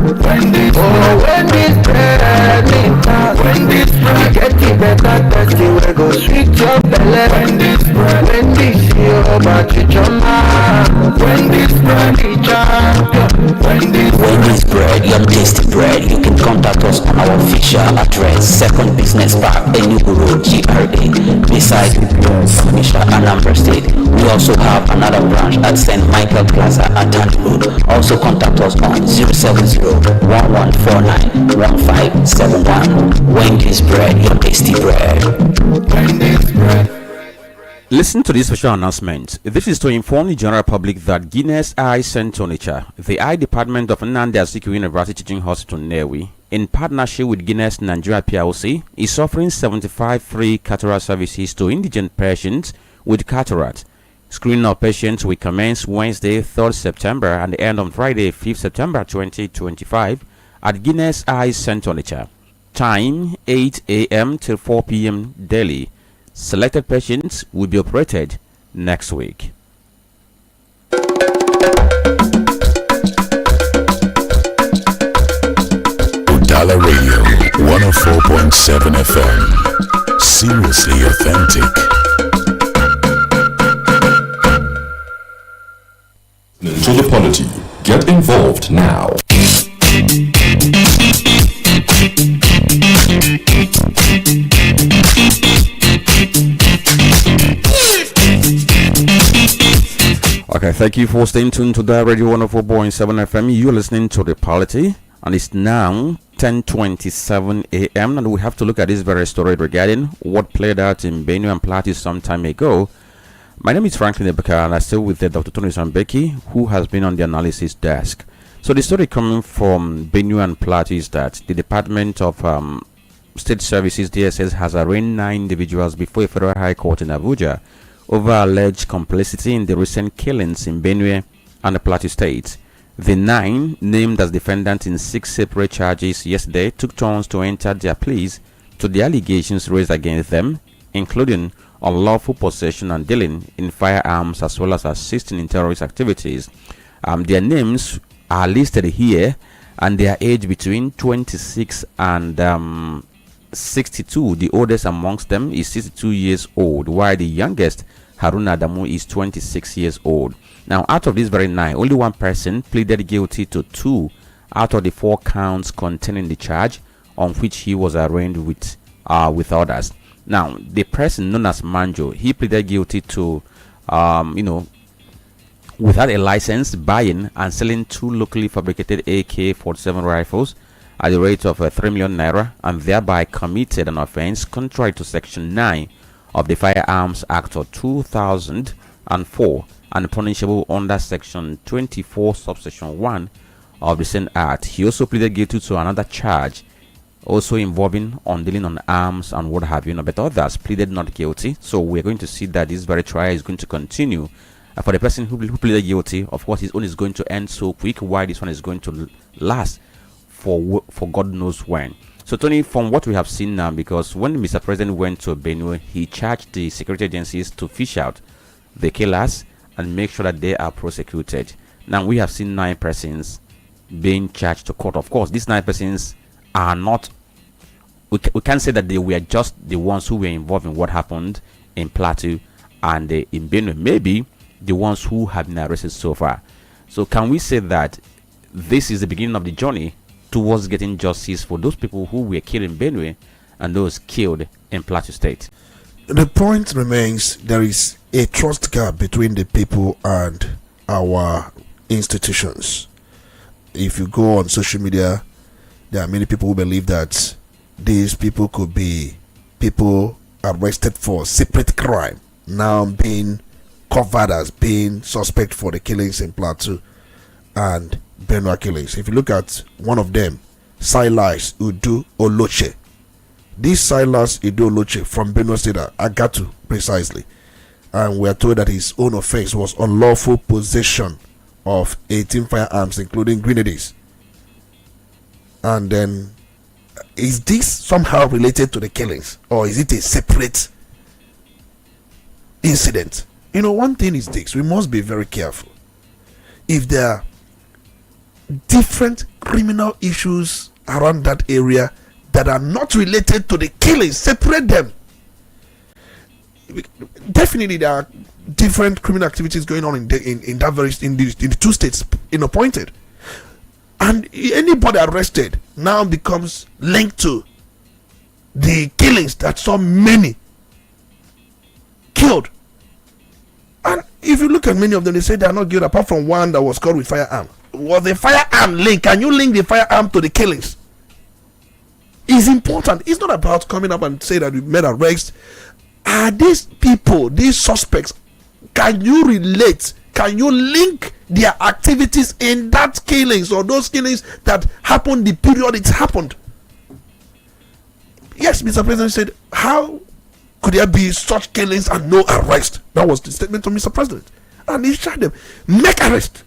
[SPEAKER 4] Wendy's bread. Oh, Wendy's bread, Wendy's bread. Get it better, tasty, we go sweet your belly. Wendy's bread, Wendy's your bachichoma. Wendy's bread, teacher.
[SPEAKER 5] Wendy's bread, your tasty bread. You can contact us on our official address, Second Business Park, Enugu Road, GRA, beside Onitsha, Anambra State. We also have another branch at St. Michael Plaza at Tandy Road. Also contact us on 070-1149-1571. Wendy's bread, your tasty bread.
[SPEAKER 4] Wendy's bread.
[SPEAKER 1] Listen to this special announcement. This is to inform the general public that Guinness Eye Center Onitsha, the eye department of Nnamdi Azikiwe University Teaching Hospital Nnewi, in partnership with Guinness Nigeria PLC, is offering 75 free cataract services to indigent patients with cataract. Screening of patients will commence Wednesday, 3rd September and end on Friday, 5th September 2025 at Guinness Eye Center Onitsha. Time 8 a.m. till 4 p.m. daily. Selected patients will be operated next week.
[SPEAKER 3] Udala Radio 104.7 FM. Seriously authentic. To the Polity. Get involved now.
[SPEAKER 1] Okay, thank you for staying tuned to the Radio 104.7 FM. You're listening to the Polity, and it's now 10:27 a.m. and we have to look at this very story regarding what played out in Benue and Plateau some time ago. My name is Franklin and Ebuka, and I'm still with Dr. Olisa Mbeki, who has been on the analysis desk. So the story coming from Benue and Plateau is that the Department of State Services DSS has arraigned 9 individuals before a federal high court in Abuja over alleged complicity in the recent killings in Benue and the Plateau State. The 9, named as defendants in 6 separate charges yesterday, took turns to enter their pleas to the allegations raised against them, including unlawful possession and dealing in firearms as well as assisting in terrorist activities. Their names are listed here, and they are aged between 26 and 62. The oldest amongst them is 62 years old, while the youngest, Haruna Adamu, is 26 years old. Now, out of these very 9, only one person pleaded guilty to 2 out of the 4 counts containing the charge on which he was arraigned with others. Now, the person known as Manjo, he pleaded guilty to, without a license, buying and selling 2 locally fabricated AK-47 rifles at the rate of 3 million naira, and thereby committed an offense contrary to Section 9 of the Firearms Act of 2004 and punishable under Section 24, subsection 1 of the same Act. He also pleaded guilty to another charge, also involving dealing on arms and what have you, but others pleaded not guilty. So we're going to see that this very trial is going to continue. For the person who pleaded guilty, of course, his own is going to end so quick, while this one is going to last for God knows when. So, Tony, from what we have seen now, because when Mr. President went to Benue, he charged the security agencies to fish out the killers and make sure that they are prosecuted. Now, we have seen 9 persons being charged to court. Of course, these 9 persons are not, we can't say that they were just the ones who were involved in what happened in Plateau and in Benue. Maybe the ones who have been arrested so far. So can we say that this is the beginning of the journey towards getting justice for those people who were killed in Benue and those killed in Plateau State?
[SPEAKER 2] The point remains, there is a trust gap between the people and our institutions. If you go on social media, there are many people who believe that these people could be people arrested for separate crime, now being covered as being suspect for the killings in Plateau and Benue killings. If you look at one of them, Silas Udu Oloche. This Silas Udu Oloche from Benue State, Agatu precisely, and we are told that his own offense was unlawful possession of 18 firearms, including grenades. And then, is this somehow related to the killings, or is it a separate incident? One thing is this: we must be very careful. If there are different criminal issues around that area that are not related to the killings, separate them. Definitely, there are different criminal activities going on in the 2 states appointed, and anybody arrested now becomes linked to the killings that so many killed. And if you look at many of them, they say they are not guilty apart from one that was caught with firearm. Was the firearm linked? Can you link the firearm to the killings? It's important. It's not about coming up and say that we made arrests. Are these people, these suspects, can you relate? Can you link their activities in that killings or those killings that happened the period it happened? Yes, Mr. President said, how could there be such killings and no arrest? That was the statement of Mr. President. And he tried them. Make arrest.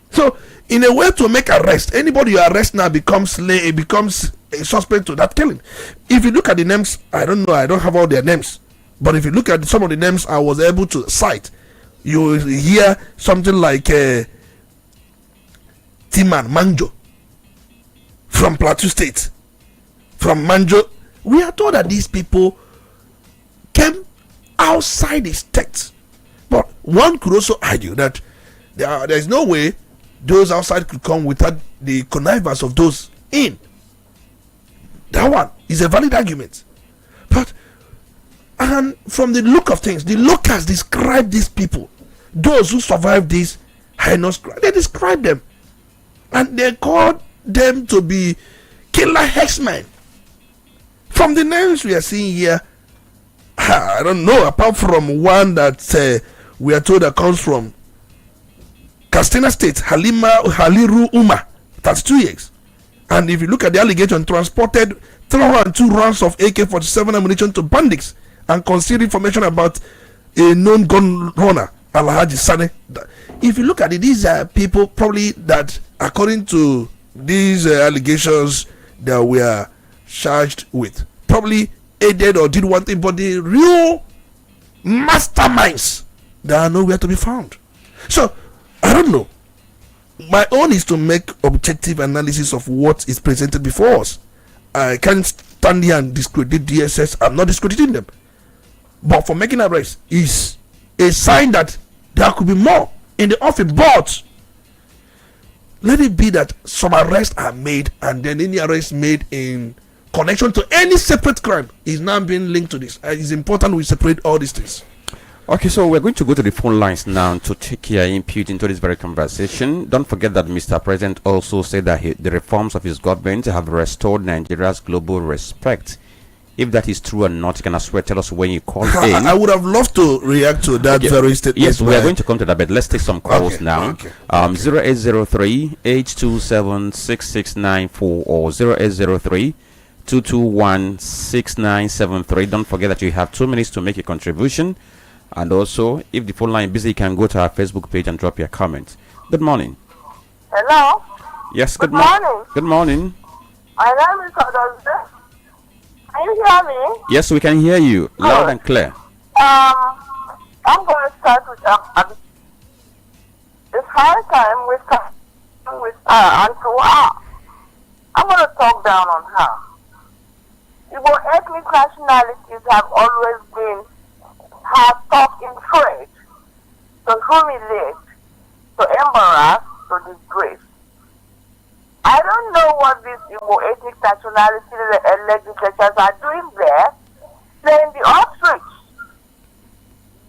[SPEAKER 2] So, in a way to make arrest, anybody you arrest now becomes a suspect to that killing. If you look at the names, I don't know, I don't have all their names. But if you look at some of the names I was able to cite, you will hear something like Timan Manjo from Plateau State. From Manjo, we are told that these people came outside the state. But one could also argue that there is no way those outside could come without the connivance of those in. That one is a valid argument. But, and from the look of things, the locals describe these people, those who survived this heinous crime, they describe them. And they called them to be killer herdsmen. From the names we are seeing here, I don't know, apart from one that we are told that comes from Katsina State, Haliru Uma, 32 years. And if you look at the allegation, transported 302 rounds of AK-47 ammunition to bandits and concealed information about a known gun runner, Alhaji Sane. If you look at it, these are people probably that, according to these allegations that we are charged with, probably aided or did one thing, but the real masterminds, they are nowhere to be found. So I don't know. My own is to make objective analysis of what is presented before us. I can't stand here and discredit DSS. I'm not discrediting them, but for making arrests is a sign that there could be more in the office. But let it be that some arrests are made, and then any arrest made in connection to any separate crime is now being linked to this. It's important we separate all these things.
[SPEAKER 1] Okay, so we're going to go to the phone lines now to take your input into this very conversation. Don't forget that Mr. President also said that the reforms of his government have restored Nigeria's global respect. If that is true or not, you can as well tell us when you call in.
[SPEAKER 2] I would have loved to react to that very statement.
[SPEAKER 1] Yes, we are going to come to that, but let's take some calls now. 0803-827-6694 or 0803-221-6973. Don't forget that you have 2 minutes to make a contribution. And also, if the phone line is busy, you can go to our Facebook page and drop your comment. Good morning.
[SPEAKER 6] Hello.
[SPEAKER 1] Yes,
[SPEAKER 6] good morning.
[SPEAKER 1] Good morning.
[SPEAKER 6] My name is Udala. Can you hear me?
[SPEAKER 1] Yes, we can hear you loud and clear.
[SPEAKER 6] I'm going to start with it's high time we start with her and to her. I'm going to talk down on her. Igbo ethnic nationalities have always been her stock in trade, to humiliate, to embarrass, to disgrace. I don't know what these Igbo ethnic nationality legislatures are doing there, playing the ostrich.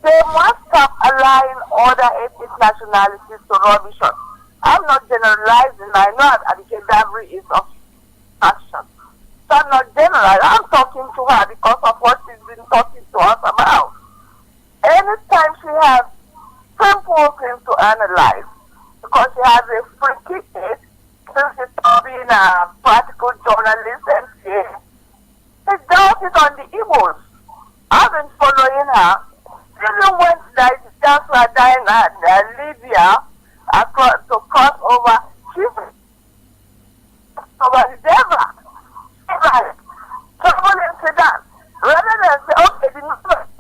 [SPEAKER 6] They must stop allowing other ethnic nationalities to rubbish us. I'm not generalizing. I know that Adike Dabri is of action. So I'm not generalizing. I'm talking to her because of what she's been talking to us about. Anytime she has simple things to analyze, because she has a free ticket, since she's being a practical journalist, and she does it on the Igbos. I've been following her. Even when the chance were dying at Libya to cross over, she's over the desert. Travel in Sudan. Rather than say, okay,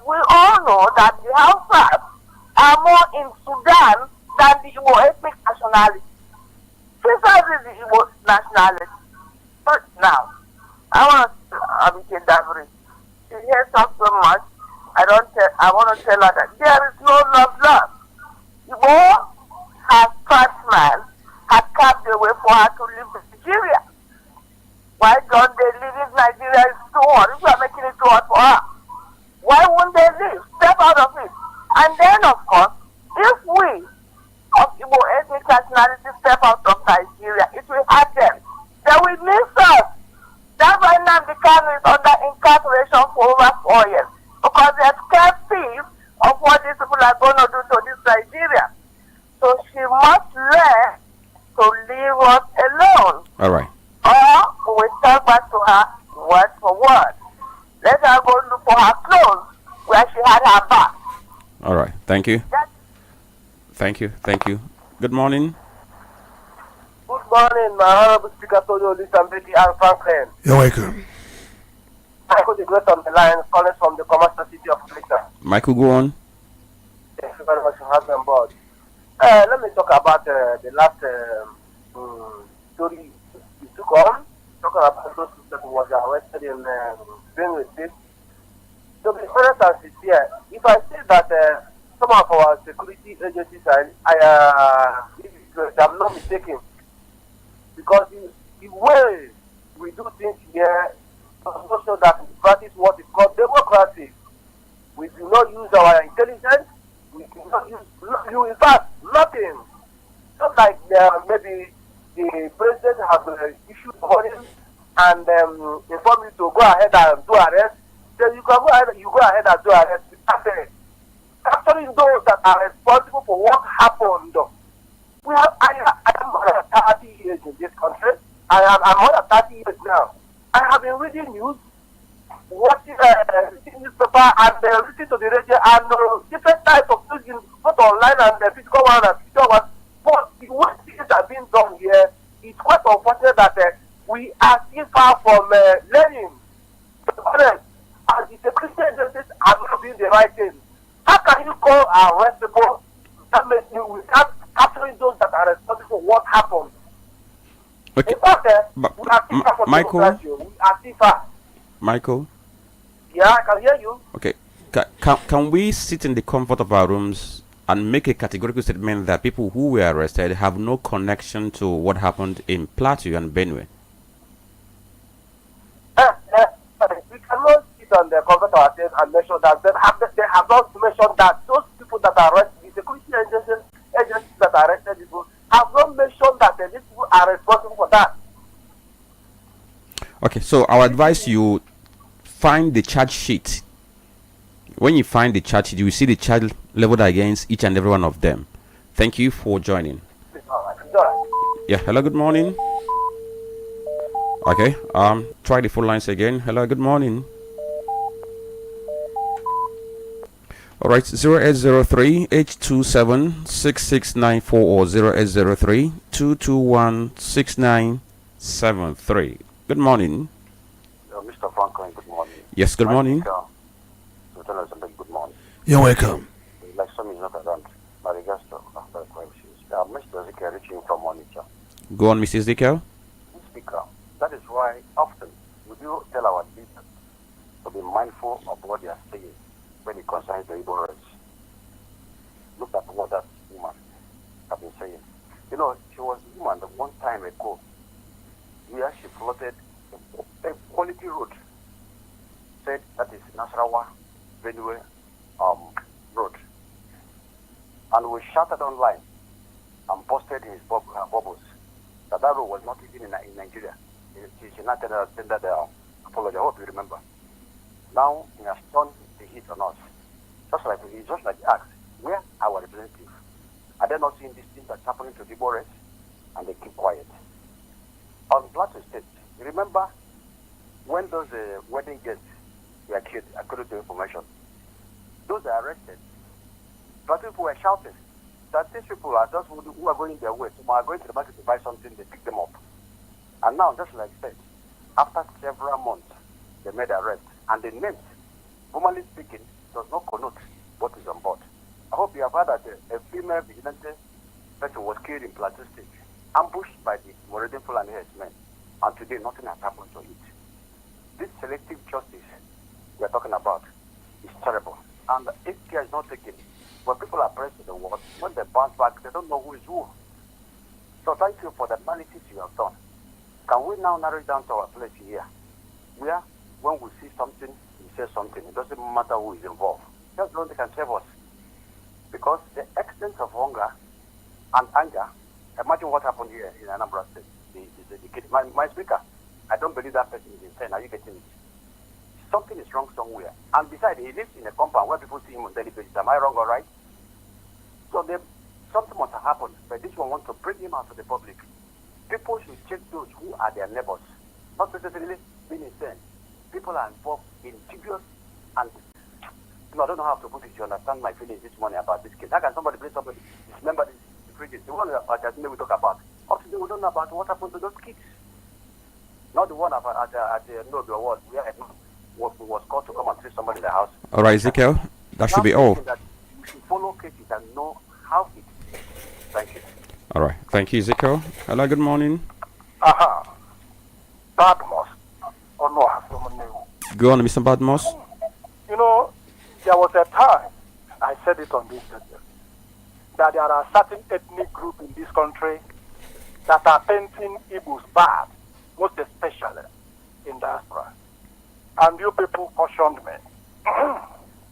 [SPEAKER 6] we all know that the Hausas are more in Sudan than the Igbo ethnic nationality. This is the Igbo nationality. But now, I want to Abike Dabri. She hears us so much. I want to tell her that there is no love lost. Igbo has craftsmen have carved a way for her to leave Nigeria. Why don't they leave if Nigeria is too hot? If we are making it too hot for her, why won't they leave? Step out of it. And then, of course, if we of Igbo ethnic nationality step out of Nigeria, it will hurt them. They will miss us. That's why Nnamdi Kanu is under incarceration for over 4 years. Because they are scared thief of what these people are going to do to this Nigeria. So she must learn to leave us alone.
[SPEAKER 1] All right.
[SPEAKER 6] Or we will tell back to her word for word. Let her go look for her clothes where she had her back.
[SPEAKER 1] All right. Thank you. Thank you. Good morning.
[SPEAKER 7] Good morning, my honorable speaker, Olisa Mbeki and Franklin.
[SPEAKER 2] You're welcome.
[SPEAKER 7] Michael the Great on the line, calling from the commercial city of Olisa.
[SPEAKER 1] Michael, go on.
[SPEAKER 7] Thank you very much for having me on board. Let me talk about the last story you took on, talking about those that was arrested in Benue State. To be honest and sincere, if I say that some of our security agencies I'm not mistaken, because the way we do things here also show that we practice what is called democracy. We do not use our intelligence. We do not use, in fact, nothing. Not like maybe the president has issued warning and informed you to go ahead and do arrest. Then you can go ahead and do arrest. Actually, those that are responsible for what happened. I am more than 30 years in this country. I'm more than 30 years now. I have been reading news, watching reading newspaper, and listening to the radio, and different types of news, both online and the physical one and physical one. But the way things are being done here, it's quite unfortunate that we are still far from learning. And the security agencies are not doing the right thing. How can you call arrest people without capturing those that are responsible for what happened?
[SPEAKER 1] Okay.
[SPEAKER 7] In fact, we are still far from
[SPEAKER 1] Michael?
[SPEAKER 7] democracy. We are still far.
[SPEAKER 1] Michael?
[SPEAKER 7] Yeah, I can hear you.
[SPEAKER 1] Okay. Can we sit in the comfort of our rooms and make a categorical statement that people who were arrested have no connection to what happened in Plateau and Benue?
[SPEAKER 7] We cannot sit on the comfort of ourselves and mention that they have not mentioned that those people that are arrested, the security agencies that are arrested people, have not mentioned that these people are responsible for that.
[SPEAKER 1] Okay, so I'll advise you find the charge sheet. When you find the charge sheet, you will see the charge leveled against each and every one of them. Thank you for joining.
[SPEAKER 7] It's all right.
[SPEAKER 1] Yeah, hello, good morning. Okay, try the phone lines again. Hello, good morning. All right, 0803 827 6694 or 0803 221 6973. Good morning.
[SPEAKER 8] Mr. Franklin, good morning.
[SPEAKER 1] Yes, good morning.
[SPEAKER 8] Olisa Mbeki, good morning.
[SPEAKER 2] You're welcome.
[SPEAKER 8] Like some is not around, my regards to after questions. Mr. Ezekiel reaching from Onitsha.
[SPEAKER 1] Go on, Mrs. Dickel.
[SPEAKER 8] Speaker, that is why often we do tell our leaders to be mindful of what they are saying when it concerns the Igbo race. Look at what that woman has been saying. You know, she was a woman that one time ago, where she floated a quality road, said that is Nasarawa Benue road. And we shouted online and posted his bubbles that road was not even in Nigeria. She not tendered the apology. I hope you remember. Now he has turned the heat on us. Just like he asked, where are our representatives? Are they not seeing these things that's happening to the Boris? And they keep quiet. On Plateau State, you remember when those wedding guests were killed, according to information, those are arrested. But people were shouting that these people are just who are going their way. Some are going to the market to buy something, they pick them up. And now, just like I said, after several months, they made arrest. And the names, formally speaking, does not connote what is on board. I hope you have heard that a female vigilante person was killed in Plateau State, ambushed by the Moradin Fulani herdsmen. And today, nothing has happened to it. This selective justice we are talking about is terrible. And if care is not taken, when people are pressed to the wall, when they bounce back, they don't know who is who. So thank you for the analysis you have done. Can we now narrow it down to our place here? Where, when we see something, we say something. It doesn't matter who is involved. Just know they can save us. Because the extent of hunger and anger, imagine what happened here in Anambra State. The kid, my speaker, I don't believe that person is insane. Are you getting it? Something is wrong somewhere. And besides, he lives in a compound where people see him on daily basis. Am I wrong or right? So something must have happened. But this one wants to bring him out to the public. People should check those who are their neighbors. Not necessarily being insane. People are involved in dubious and I don't know how to put it. You understand my feelings this morning about this case. How can somebody bring somebody, remember this fridges? The one that we talk about. Up to today, we don't know about what happened to those kids. Not the one at no, the was where was called to come and see somebody in the house.
[SPEAKER 1] All right, Ezekiel, that should be all.
[SPEAKER 8] That you should follow cases and know how it is. Thank you.
[SPEAKER 1] All right, thank you, Ezekiel. Hello, good morning.
[SPEAKER 7] Badmos. Oh no,
[SPEAKER 1] Go on, Mr. Badmos.
[SPEAKER 7] you know, there was a time, I said it on this radio, that there are certain ethnic groups in this country that are painting Igbos bad, most especially in diaspora. And you people cautioned me.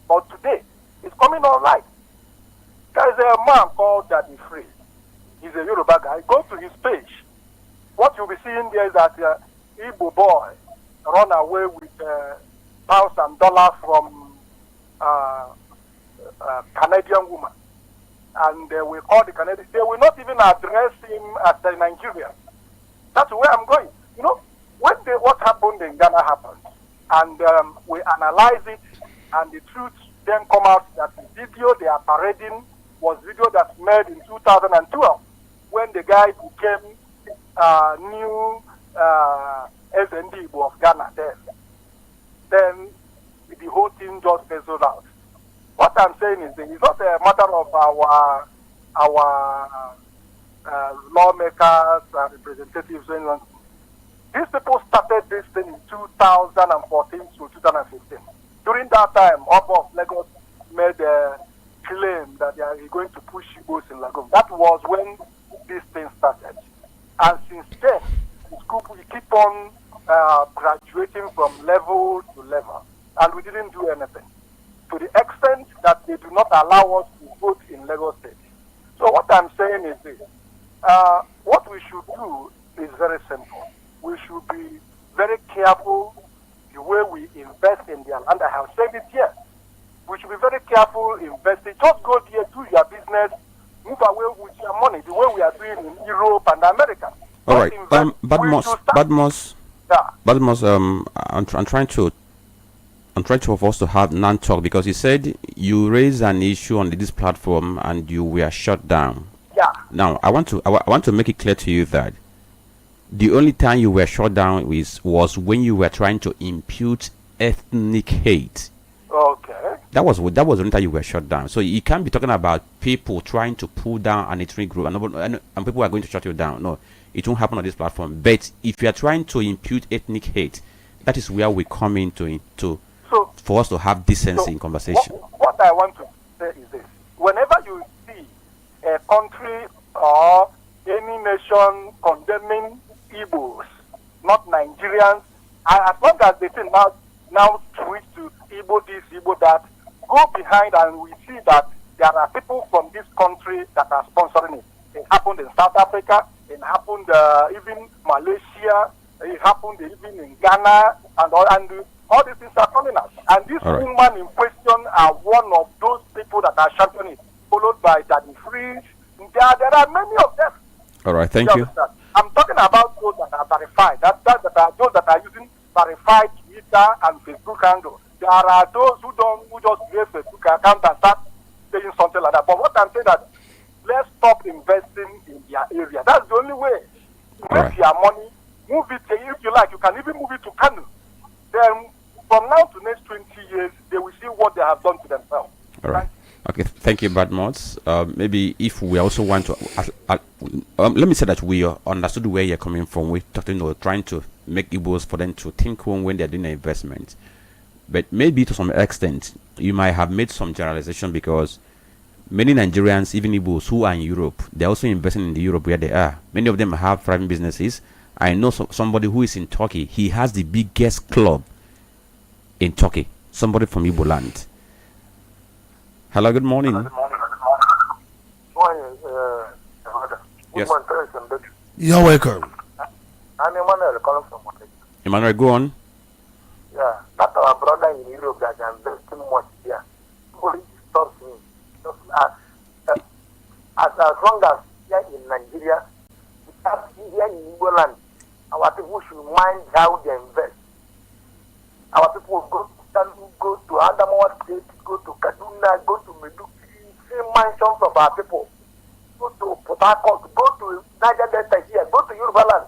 [SPEAKER 7] But today, it's coming all right. There is a man called Daddy Free. He's a Yoruba guy. Go to his page. What you'll be seeing there is that Igbo boy run away with pounds and dollars from Canadian woman. And they will call the Canadian. They will not even address him as a Nigerian. That's where I'm going. You know, what happened in Ghana happened, and we analyze it, and the truth then come out that the video they are parading was video that's made in 2012 when the guy became new SND of Ghana then the whole thing just fizzled out. What I'm saying is that it's not a matter of our lawmakers and representatives. These people started this thing in 2014 to 2015. During that time, of Lagos made a claim that they are going to push Igbos in Lagos. That was when this thing started. And since then, we keep on graduating from level to level. And we didn't do anything. To the extent that they do not allow us to vote in Lagos State. So what I'm saying is this. What we should do is very simple. We should be very careful the way we invest in their land. I have said it here. We should be very careful investing. Just go there, do your business, move away with your money, the way we are doing in Europe and America.
[SPEAKER 1] All right. Badmos, I'm trying to force to have non-talk because you said you raised an issue on this platform and you were shut down.
[SPEAKER 7] Yeah.
[SPEAKER 1] Now I want to make it clear to you that the only time you were shut down was when you were trying to impute ethnic hate.
[SPEAKER 7] Okay.
[SPEAKER 1] That was the only time you were shut down. So you can't be talking about people trying to pull down an ethnic group and people are going to shut you down. No, it won't happen on this platform. But if you are trying to impute ethnic hate, that is where we come into for us to have decency in conversation.
[SPEAKER 7] What I want to say is this. Whenever you see a country or any nation condemning Igbos, not Nigerians, and as long as they say now switch to Igbo this, Igbo that, go behind and we see that there are people from this country that are sponsoring it. It happened in South Africa, it happened even Malaysia, it happened even in Ghana, and all these things are coming out. And this woman in question are one of those people that are championing it, followed by Daddy Freeze. There are many of them.
[SPEAKER 1] All right, thank you.
[SPEAKER 7] I'm talking about those that are verified. Those that are using verified Twitter and Facebook handle. There are those who just create Facebook account and start saying something like that. But what I'm saying that let's stop investing in their area. That's the only way. Invest your money, move it. If you like, you can even move it to Kanu. Then from now to next 20 years, they will see what they have done to themselves.
[SPEAKER 1] All right. Okay, thank you, Badmods. Maybe if we also want to, let me say that we understood where you're coming from. We're trying to make Igbos for them to think home when they're doing an investment. But maybe to some extent, you might have made some generalization because many Nigerians, even Igbos who are in Europe, they're also investing in the Europe where they are. Many of them have thriving businesses. I know somebody who is in Turkey. He has the biggest club in Turkey. Somebody from Igbo land. Hello, good morning. Yes.
[SPEAKER 2] You're welcome.
[SPEAKER 9] I'm Emmanuel calling from Polity.
[SPEAKER 1] Emmanuel, go on.
[SPEAKER 9] Yeah, that's our brother in Europe that I'm investing much here. Polity stops me. As long as here in Nigeria, here in Igbo land, our people should mind how they invest. Our people go to Adamawa State, go to Kaduna, go to Medupi, see mansions of our people. Go to Port Harcourt, go to Niger Delta here, go to Yoruba land.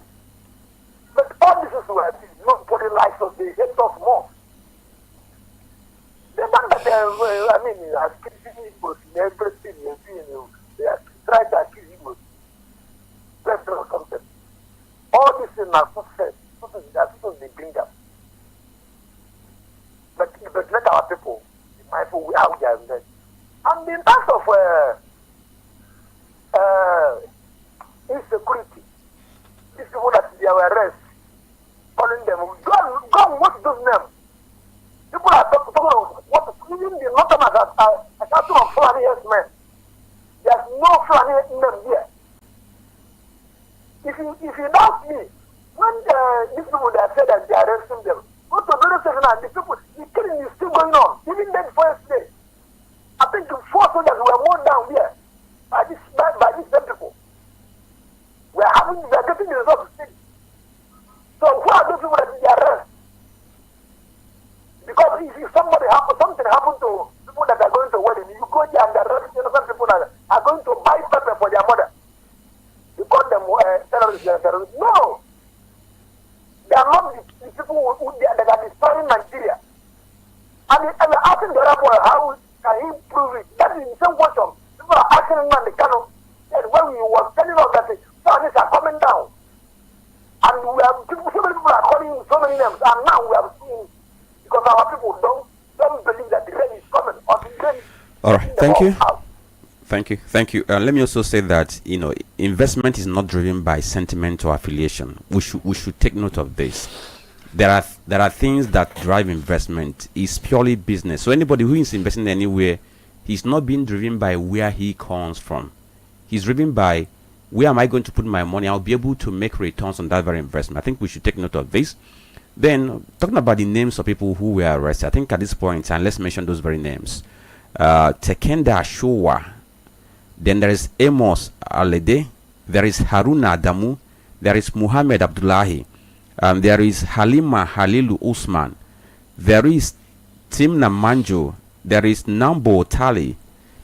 [SPEAKER 9] But all this is where nobody likes us, they hate us more. The man that has killed Igbos in everything they are trying to accuse Igbos. Let's do something. All this in our success, that's what they bring up. But let our people be mindful we are there. And in terms of insecurity, these people that they are arrested, calling them, go and watch those names. People are talking about what even the Northerners are shouting on Fulani men. There's no Fulani in them here. If you doubt me, when these people that said that they are arresting them, go to the station and the people, the killing is still going on. Even then first day, I think the 4 soldiers were mowed down here by these same people. We are getting the results. So who are those people that they arrest? Because if something happened to people that are going to wedding, you go there and arrest innocent people that are going to buy pepper for their mother. You call them terrorists. No. They are not the people that are destroying Nigeria. And we're asking the other boy, how can he prove it? That is the same question. People are asking him on the channel. And when he was telling us that the foreigners are coming down, and we have so many people are calling him so many names, and now we have seen, because our people don't believe that the rain is coming, or the rain.
[SPEAKER 1] All right, thank you. Let me also say that investment is not driven by sentiment or affiliation. We should take note of this. There are things that drive investment. It's purely business. So anybody who is investing anywhere, he's not being driven by where he comes from. He's driven by where am I going to put my money? I'll be able to make returns on that very investment. I think we should take note of this. Then talking about the names of people who were arrested, I think at this point, and let's mention those very names. Tekenda Showa. Then there is Amos Alede. There is Haruna Adamu. There is Muhammad Abdullahi. There is Halima Halilu Usman. There is Timna Manjo. There is Nambo Tali.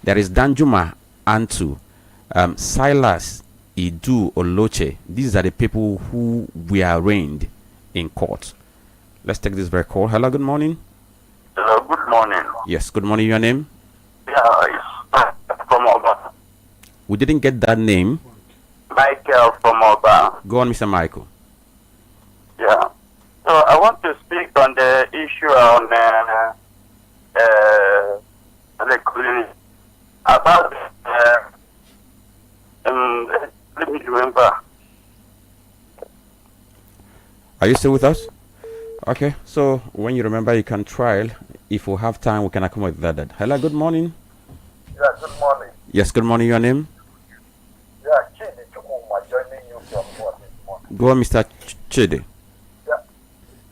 [SPEAKER 1] There is Danjuma Antu. Silas Idu Oloche. These are the people who were arraigned in court. Let's take this very call. Hello, good morning.
[SPEAKER 10] Hello, good morning.
[SPEAKER 1] Yes, good morning. Your name?
[SPEAKER 10] Yeah, it's from Oba.
[SPEAKER 1] We didn't get that name.
[SPEAKER 10] Michael from Oba.
[SPEAKER 1] Go on, Mr. Michael.
[SPEAKER 10] Yeah. So I want to speak on the issue on about let me remember.
[SPEAKER 1] Are you still with us? Okay, so when you remember, you can trial. If we have time, we can accommodate that. Hello, good morning.
[SPEAKER 9] Yeah, good morning.
[SPEAKER 1] Yes, good morning. Your name?
[SPEAKER 9] Yeah, Chidi Chukuma joining you from what this morning.
[SPEAKER 1] Go on, Mr. Chidi.
[SPEAKER 9] Yeah,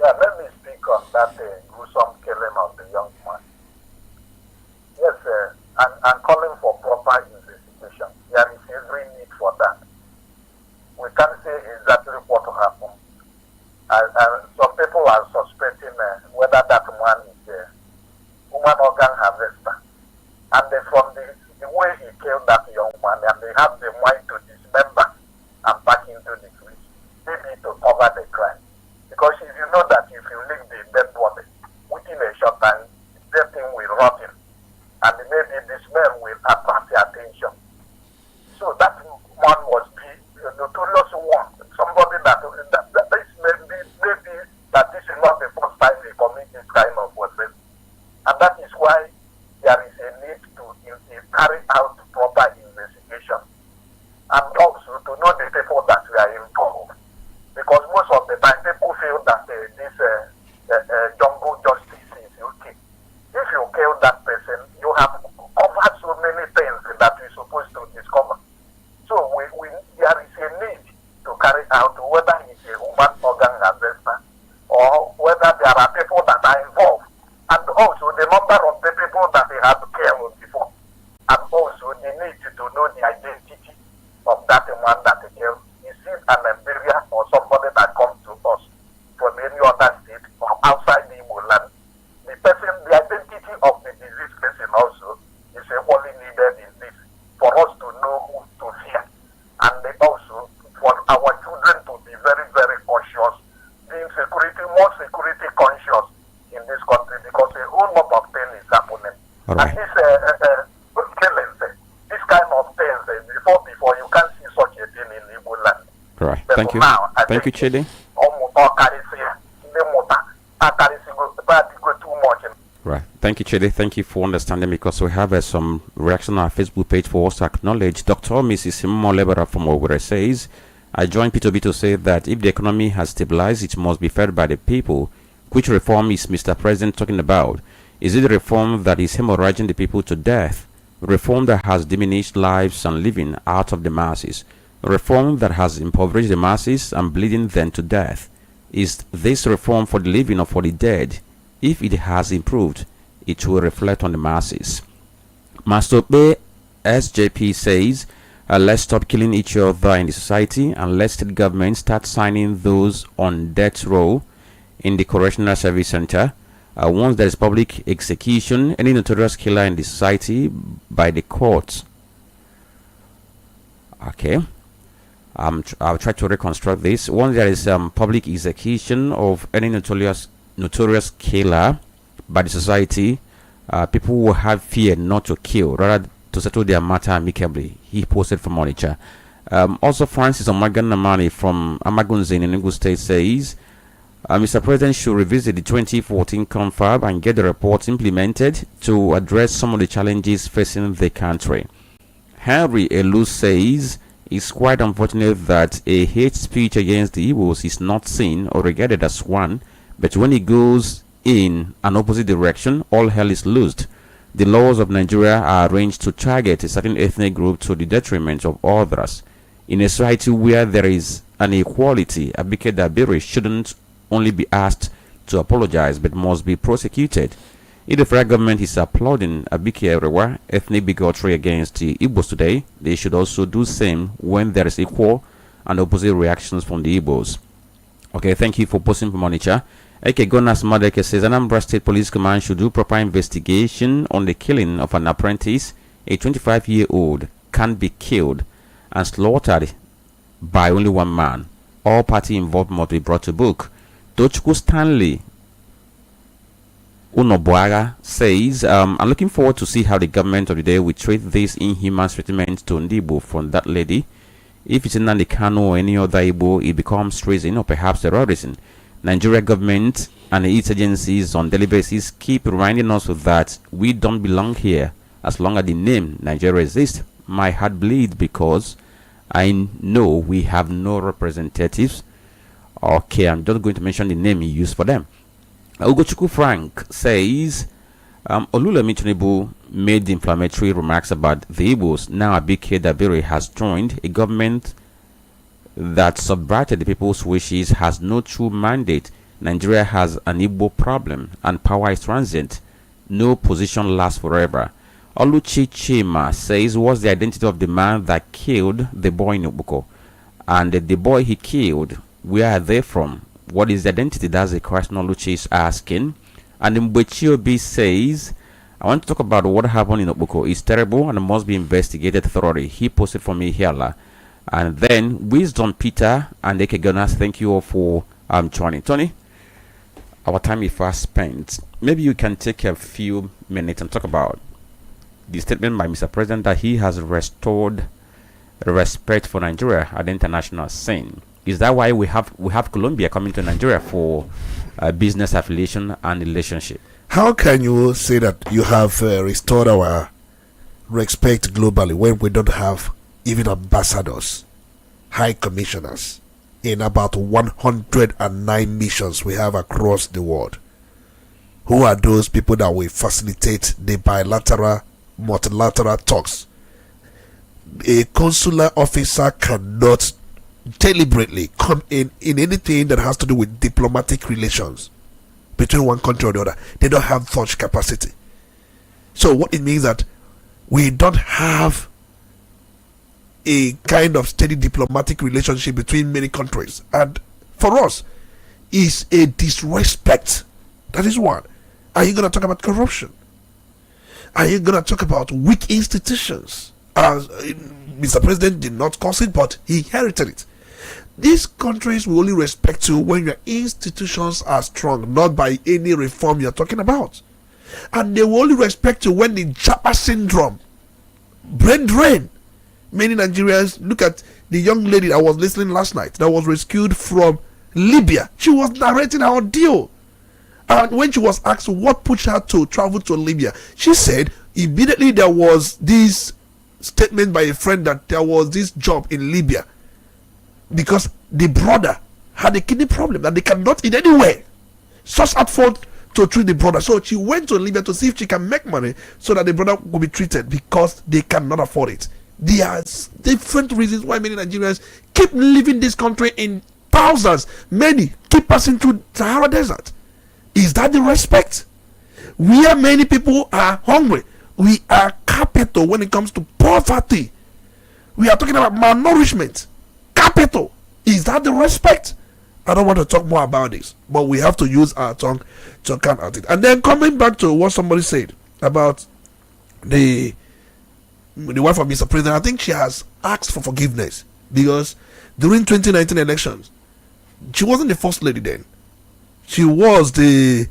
[SPEAKER 9] let me speak on that gruesome killing of the young man. Yes, I'm calling for proper investigation. There is every need for that. We can't say exactly what happened. Some people are suspecting whether that man is a human organ harvester. And from the way he killed that young man, and they have the mind to dismember and back into the fridge, maybe to cover the crime. Because if you know that if you leave the dead body within a short time, the thing will rot in. And maybe the smell will attract the attention. So that man was the notorious one. Somebody that this maybe that this is not the first time they commit this kind of offense. And that is why there is a need to carry out proper investigation. And also to know the people that we are involved. Because most of the time people feel that this jungle justice is okay. If you kill that person, you have covered so many things that we're supposed to discover. So there is a need to carry out whether it's a human organ harvester or whether there are people that are involved. And also the number of the people that they have killed before. And also the need to know the identity of that man that they killed. Is it an Nigeria or somebody that comes to us from any other state or outside the Igbo land? The identity of the diseased person also is equally needed in this for us to know who to fear. And also for our children to be very, very cautious, being more security conscious in this country because a whole lot of things is happening.
[SPEAKER 1] All right.
[SPEAKER 9] And this killings, this kind of things, before you can't see such a thing in Igbo land.
[SPEAKER 1] All right.
[SPEAKER 9] But
[SPEAKER 1] Thank you.
[SPEAKER 9] now,
[SPEAKER 1] Thank you, Chidi. Right. Thank you, Chidi. Thank you for understanding because we have some reaction on our Facebook page for us to acknowledge. Dr. Mrs. Simon from Owerri says, I join P2B to say that if the economy has stabilized, it must be fed by the people. Which reform is Mr. President talking about? Is it the reform that is hemorrhaging the people to death? Reform that has diminished lives and living out of the masses? Reform that has impoverished the masses and bleeding them to death? Is this reform for the living or for the dead? If it has improved, it will reflect on the masses. Master B SJP says, Let's stop killing each other in the society, and let state government start signing those on death row in the correctional service center. Once there is public execution, any notorious killer in the society by the courts. Okay. I'll try to reconstruct this. Once there is public execution of any notorious killer by the society, people will have fear not to kill, rather to settle their matter amicably. He posted from Onitsha. Also, Francis Omaganamani from Amagunze in Enugu State says, Mr. President should revisit the 2014 confab and get the report implemented to address some of the challenges facing the country. Henry Elu says, it's quite unfortunate that a hate speech against the Igbos is not seen or regarded as one, but when it goes in an opposite direction, all hell is loosed. The laws of Nigeria are arranged to target a certain ethnic group to the detriment of others. In a society where there is an equality, Abike Dabiri shouldn't only be asked to apologize but must be prosecuted. If the federal government is applauding Abike everywhere, ethnic bigotry against the Igbos today, they should also do same when there is equal and opposite reactions from the Igbos. Okay, thank you for posting from Onitsha. Okay, Gonas Madeke says Anambra State Police Command should do proper investigation on the killing of an apprentice. A 25-year-old can't be killed and slaughtered by only one man. All party involved must be brought to book. Tochukwu Stanley Unobuaga says, I'm looking forward to see how the government of the day will treat this inhuman treatment to Ndibo from that lady. If it's in Nnamdi Kanu or any other Igbo, it becomes treason or perhaps terrorism. Nigeria government and its agencies on daily basis keep reminding us that we don't belong here as long as the name Nigeria exists. My heart bleeds because I know we have no representatives. Okay, I'm just going to mention the name he used for them. Ugochukwu Frank says, Olulemi Tinubu made inflammatory remarks about the Igbos. Now Abike Dabiri has joined a government that subverted the people's wishes, has no true mandate. Nigeria has an Igbo problem and power is transient. No position lasts forever. Oluchi Chima says, what's the identity of the man that killed the boy in Obuko? And the boy he killed, where are they from? What is the identity? That's the question Oluchi is asking. And Mbechiobi says, I want to talk about what happened in Obuko. It's terrible and must be investigated thoroughly. He posted for me here. And then Wisdom Peter and Eke Gunners, thank you all for joining. Tony, our time is fast spent. Maybe you can take a few minutes and talk about the statement by Mr. President that he has restored respect for Nigeria at the international scene. Is that why we have Colombia coming to Nigeria for business affiliation and relationship?
[SPEAKER 2] How can you say that you have restored our respect globally when we don't have even ambassadors, high commissioners in about 109 missions we have across the world? Who are those people that will facilitate the bilateral, multilateral talks? A consular officer cannot deliberately come in anything that has to do with diplomatic relations between one country or the other. They don't have such capacity. So what it means that we don't have a kind of steady diplomatic relationship between many countries, and for us is a disrespect. That is one. Are you going to talk about corruption? Are you going to talk about weak institutions? Mr. President did not cause it, but he inherited it. These countries will only respect you when your institutions are strong, not by any reform you're talking about. And they will only respect you when the Japa syndrome, brain drain. Many Nigerians, look at the young lady that was listening last night that was rescued from Libya. She was narrating her ordeal. And when she was asked what pushed her to travel to Libya, she said immediately there was this statement by a friend that there was this job in Libya because the brother had a kidney problem that they cannot in any way source out for to treat the brother. So she went to Libya to see if she can make money so that the brother will be treated because they cannot afford it. There are different reasons why many Nigerians keep leaving this country in thousands. Many keep passing through Sahara Desert. Is that the respect? Where many people are hungry, we are capital when it comes to poverty. We are talking about malnourishment. Capital. Is that the respect? I don't want to talk more about this, but we have to use our tongue to count at it. And then coming back to what somebody said about the wife of Mr. President, I think she has asked for forgiveness because during 2019 elections, she wasn't the first lady then. She was the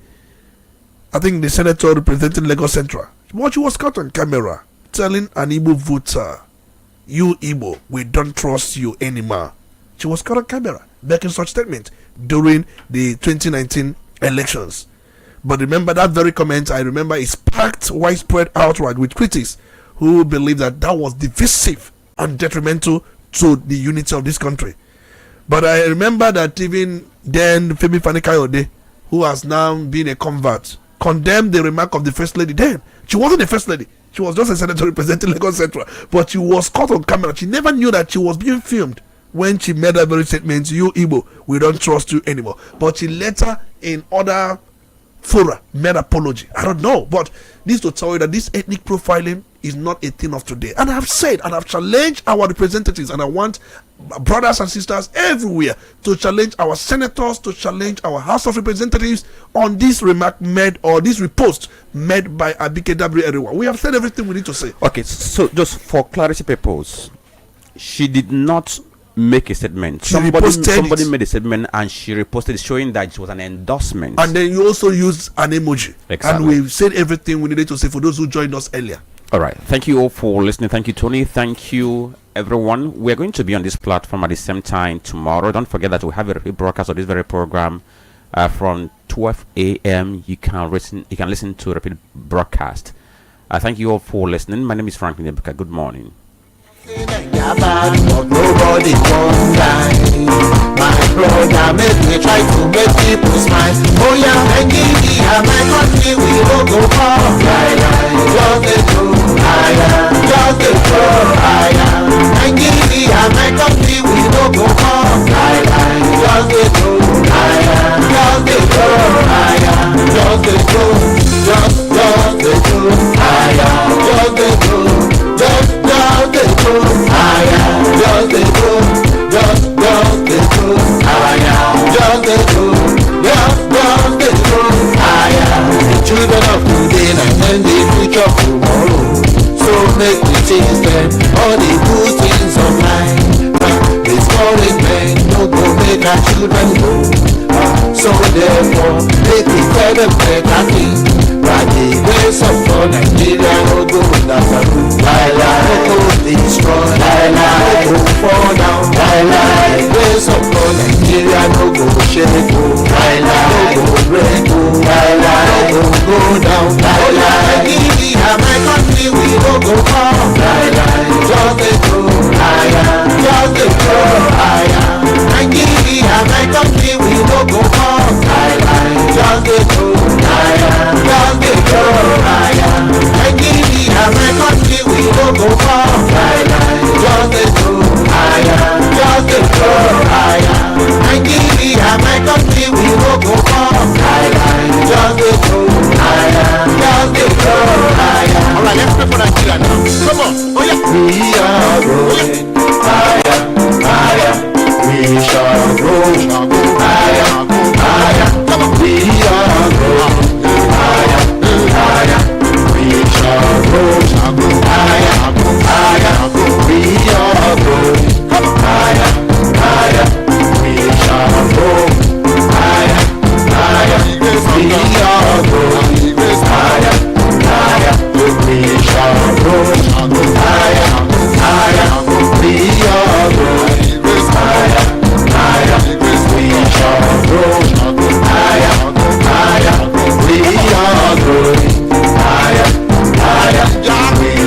[SPEAKER 2] senator representing Lagos Central. But she was caught on camera telling an Igbo voter, "You Igbo, we don't trust you anymore." She was caught on camera making such statement during the 2019 elections. But remember, that very comment, I remember, is sparked widespread outrage with critics who believe that was divisive and detrimental to the unity of this country. But I remember that even then, Femi Fani-Kayode, who has now been a convert, condemned the remark of the first lady then. She wasn't the first lady. She was just a senator representing Lagos Central. But she was caught on camera. She never knew that she was being filmed when she made that very statement, "You Igbo, we don't trust you anymore." But she later, in other fora, made apology. I don't know. But this to tell you that this ethnic profiling is not a thing of today. And I've said, and I've challenged our representatives, and I want brothers and sisters everywhere to challenge our senators, to challenge our House of Representatives on this remark made, or this repost made by Abike W. Everyone. We have said everything we need to say.
[SPEAKER 1] Okay, so just for clarity purpose, she did not make a statement. Somebody made a statement and she reposted, showing that it was an endorsement.
[SPEAKER 2] And then you also used an emoji.
[SPEAKER 1] Exactly.
[SPEAKER 2] And we've said everything we needed to say for those who joined us earlier.
[SPEAKER 1] All right. Thank you all for listening. Thank you, Tony. Thank you, everyone. We're going to be on this platform at the same time tomorrow. Don't forget that we have a rebroadcast of this very program from 12 a.m. You can listen to a repeat broadcast. Thank you all for listening. My name is Franklin and Ebuka. Good morning.
[SPEAKER 4] Nobody won't die. My brother made me try to make people smile. Oh yeah, and give me my country, we will go far. Just the truth, just the truth, and give me my country, we will go far. Just the truth, just the truth, just the truth, just the truth, just the truth, just the truth, just the truth, just the truth, just the truth, the children of today and the future of tomorrow. So make the change them, all the good things of life. Discouragement, no go make our children go. So therefore, make we tell them better things. But the ways of God, Nigeria no go without a roof. No go destroy, no go fall down. The ways of God, Nigeria no go shake, no go break, no go down. Nigeria, my country, we no go far. Just the truth, just the truth. Nigeria, my country, we no go far. Just the truth,